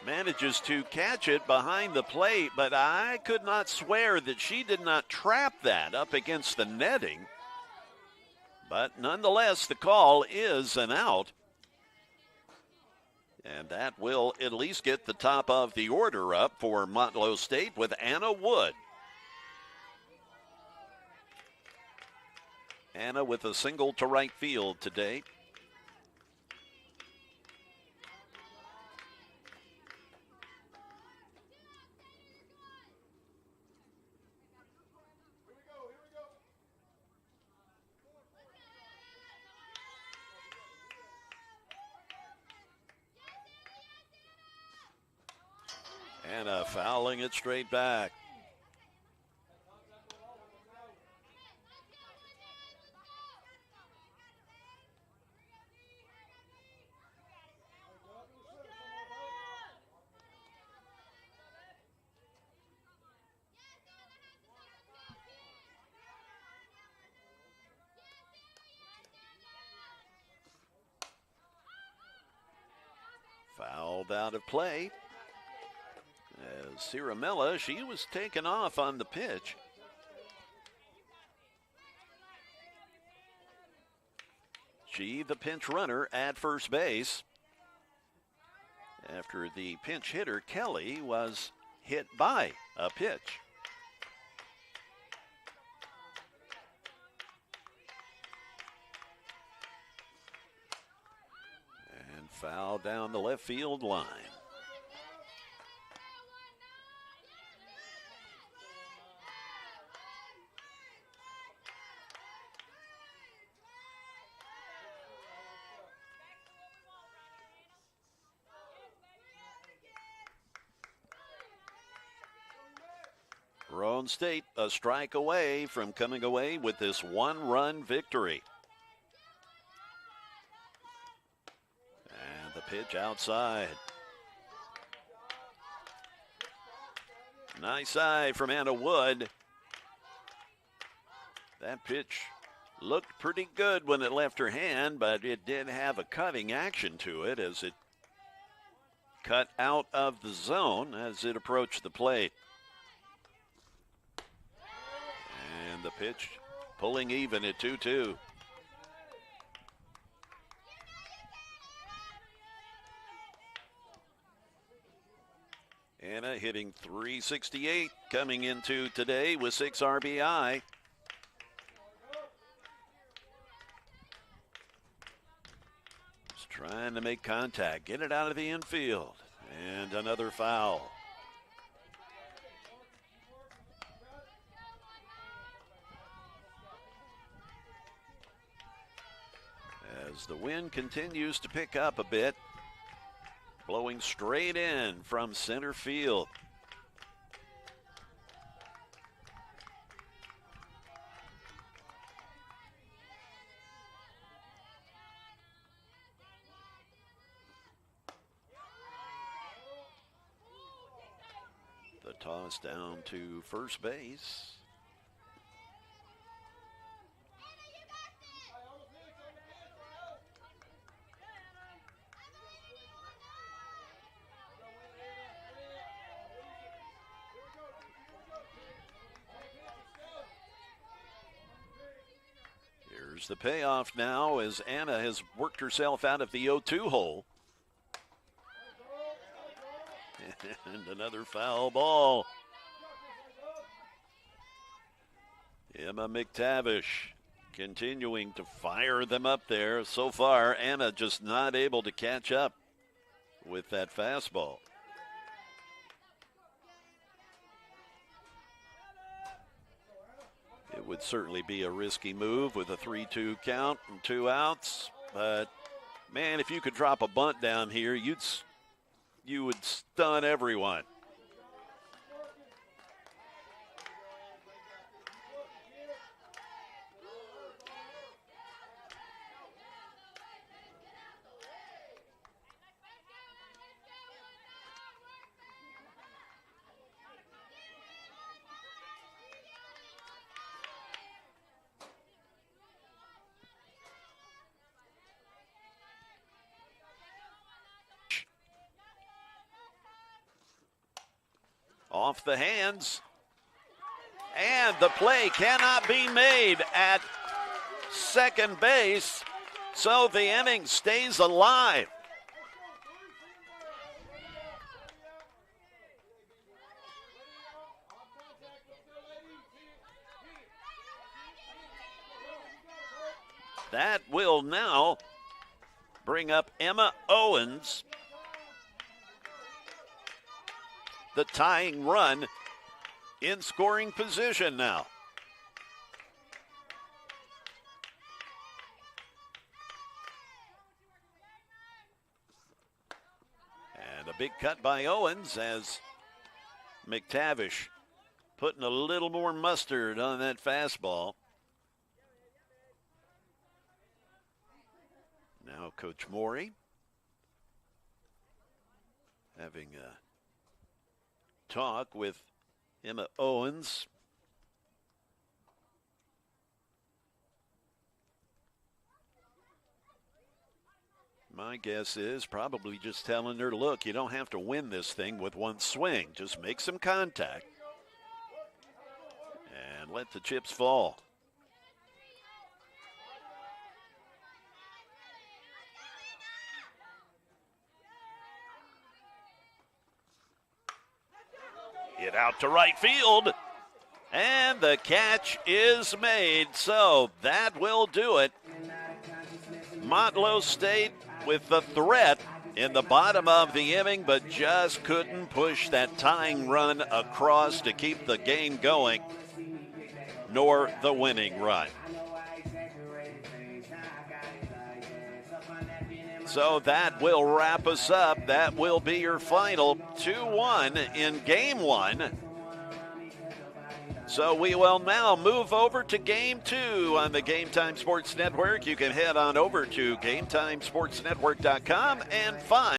manages to catch it behind the plate, but I could not swear that she did not trap that up against the netting. But nonetheless, the call is an out. And that will at least get the top of the order up for Motlow State with Anna Wood. Anna with a single to right field today. Anna fouling it straight back. Fouled out of play. As Ciaramella, she was taken off on the pitch. She, the pinch runner at first base, after the pinch hitter, Kelly, was hit by a pitch. And foul down the left field line. Roane State a strike away from coming away with this one-run victory. And the pitch outside. Nice eye from Anna Wood. That pitch looked pretty good when it left her hand, but it did have a cutting action to it as it cut out of the zone as it approached the plate. And the pitch pulling even at 2-2. Anna hitting .368 coming into today with 6 RBI. Just trying to make contact, get it out of the infield, and another foul. As the wind continues to pick up a bit, blowing straight in from center field. The toss down to first base. Here's the payoff now as Anna has worked herself out of the 0-2 hole. And another foul ball. Emma McTavish continuing to fire them up there. So far, Anna just not able to catch up with that fastball. It would certainly be a risky move with a 3-2 count and 2 outs. But, man, if you could drop a bunt down here, you would stun everyone. Off the hands. And the play cannot be made at second base, so the inning stays alive. That will now bring up Emma Owens, the tying run, in scoring position now. And a big cut by Owens as McTavish putting a little more mustard on that fastball. Now Coach Morey having a talk with Emma Owens. My guess is probably just telling her, look, you don't have to win this thing with one swing. Just make some contact and let the chips fall. Hit out to right field, and the catch is made, so that will do it. Motlow State with the threat in the bottom of the inning, but just couldn't push that tying run across to keep the game going, nor the winning run. So that will wrap us up. That will be your final 2-1 in game one. So we will now move over to game two on the Game Time Sports Network. You can head on over to GameTimeSportsNetwork.com and find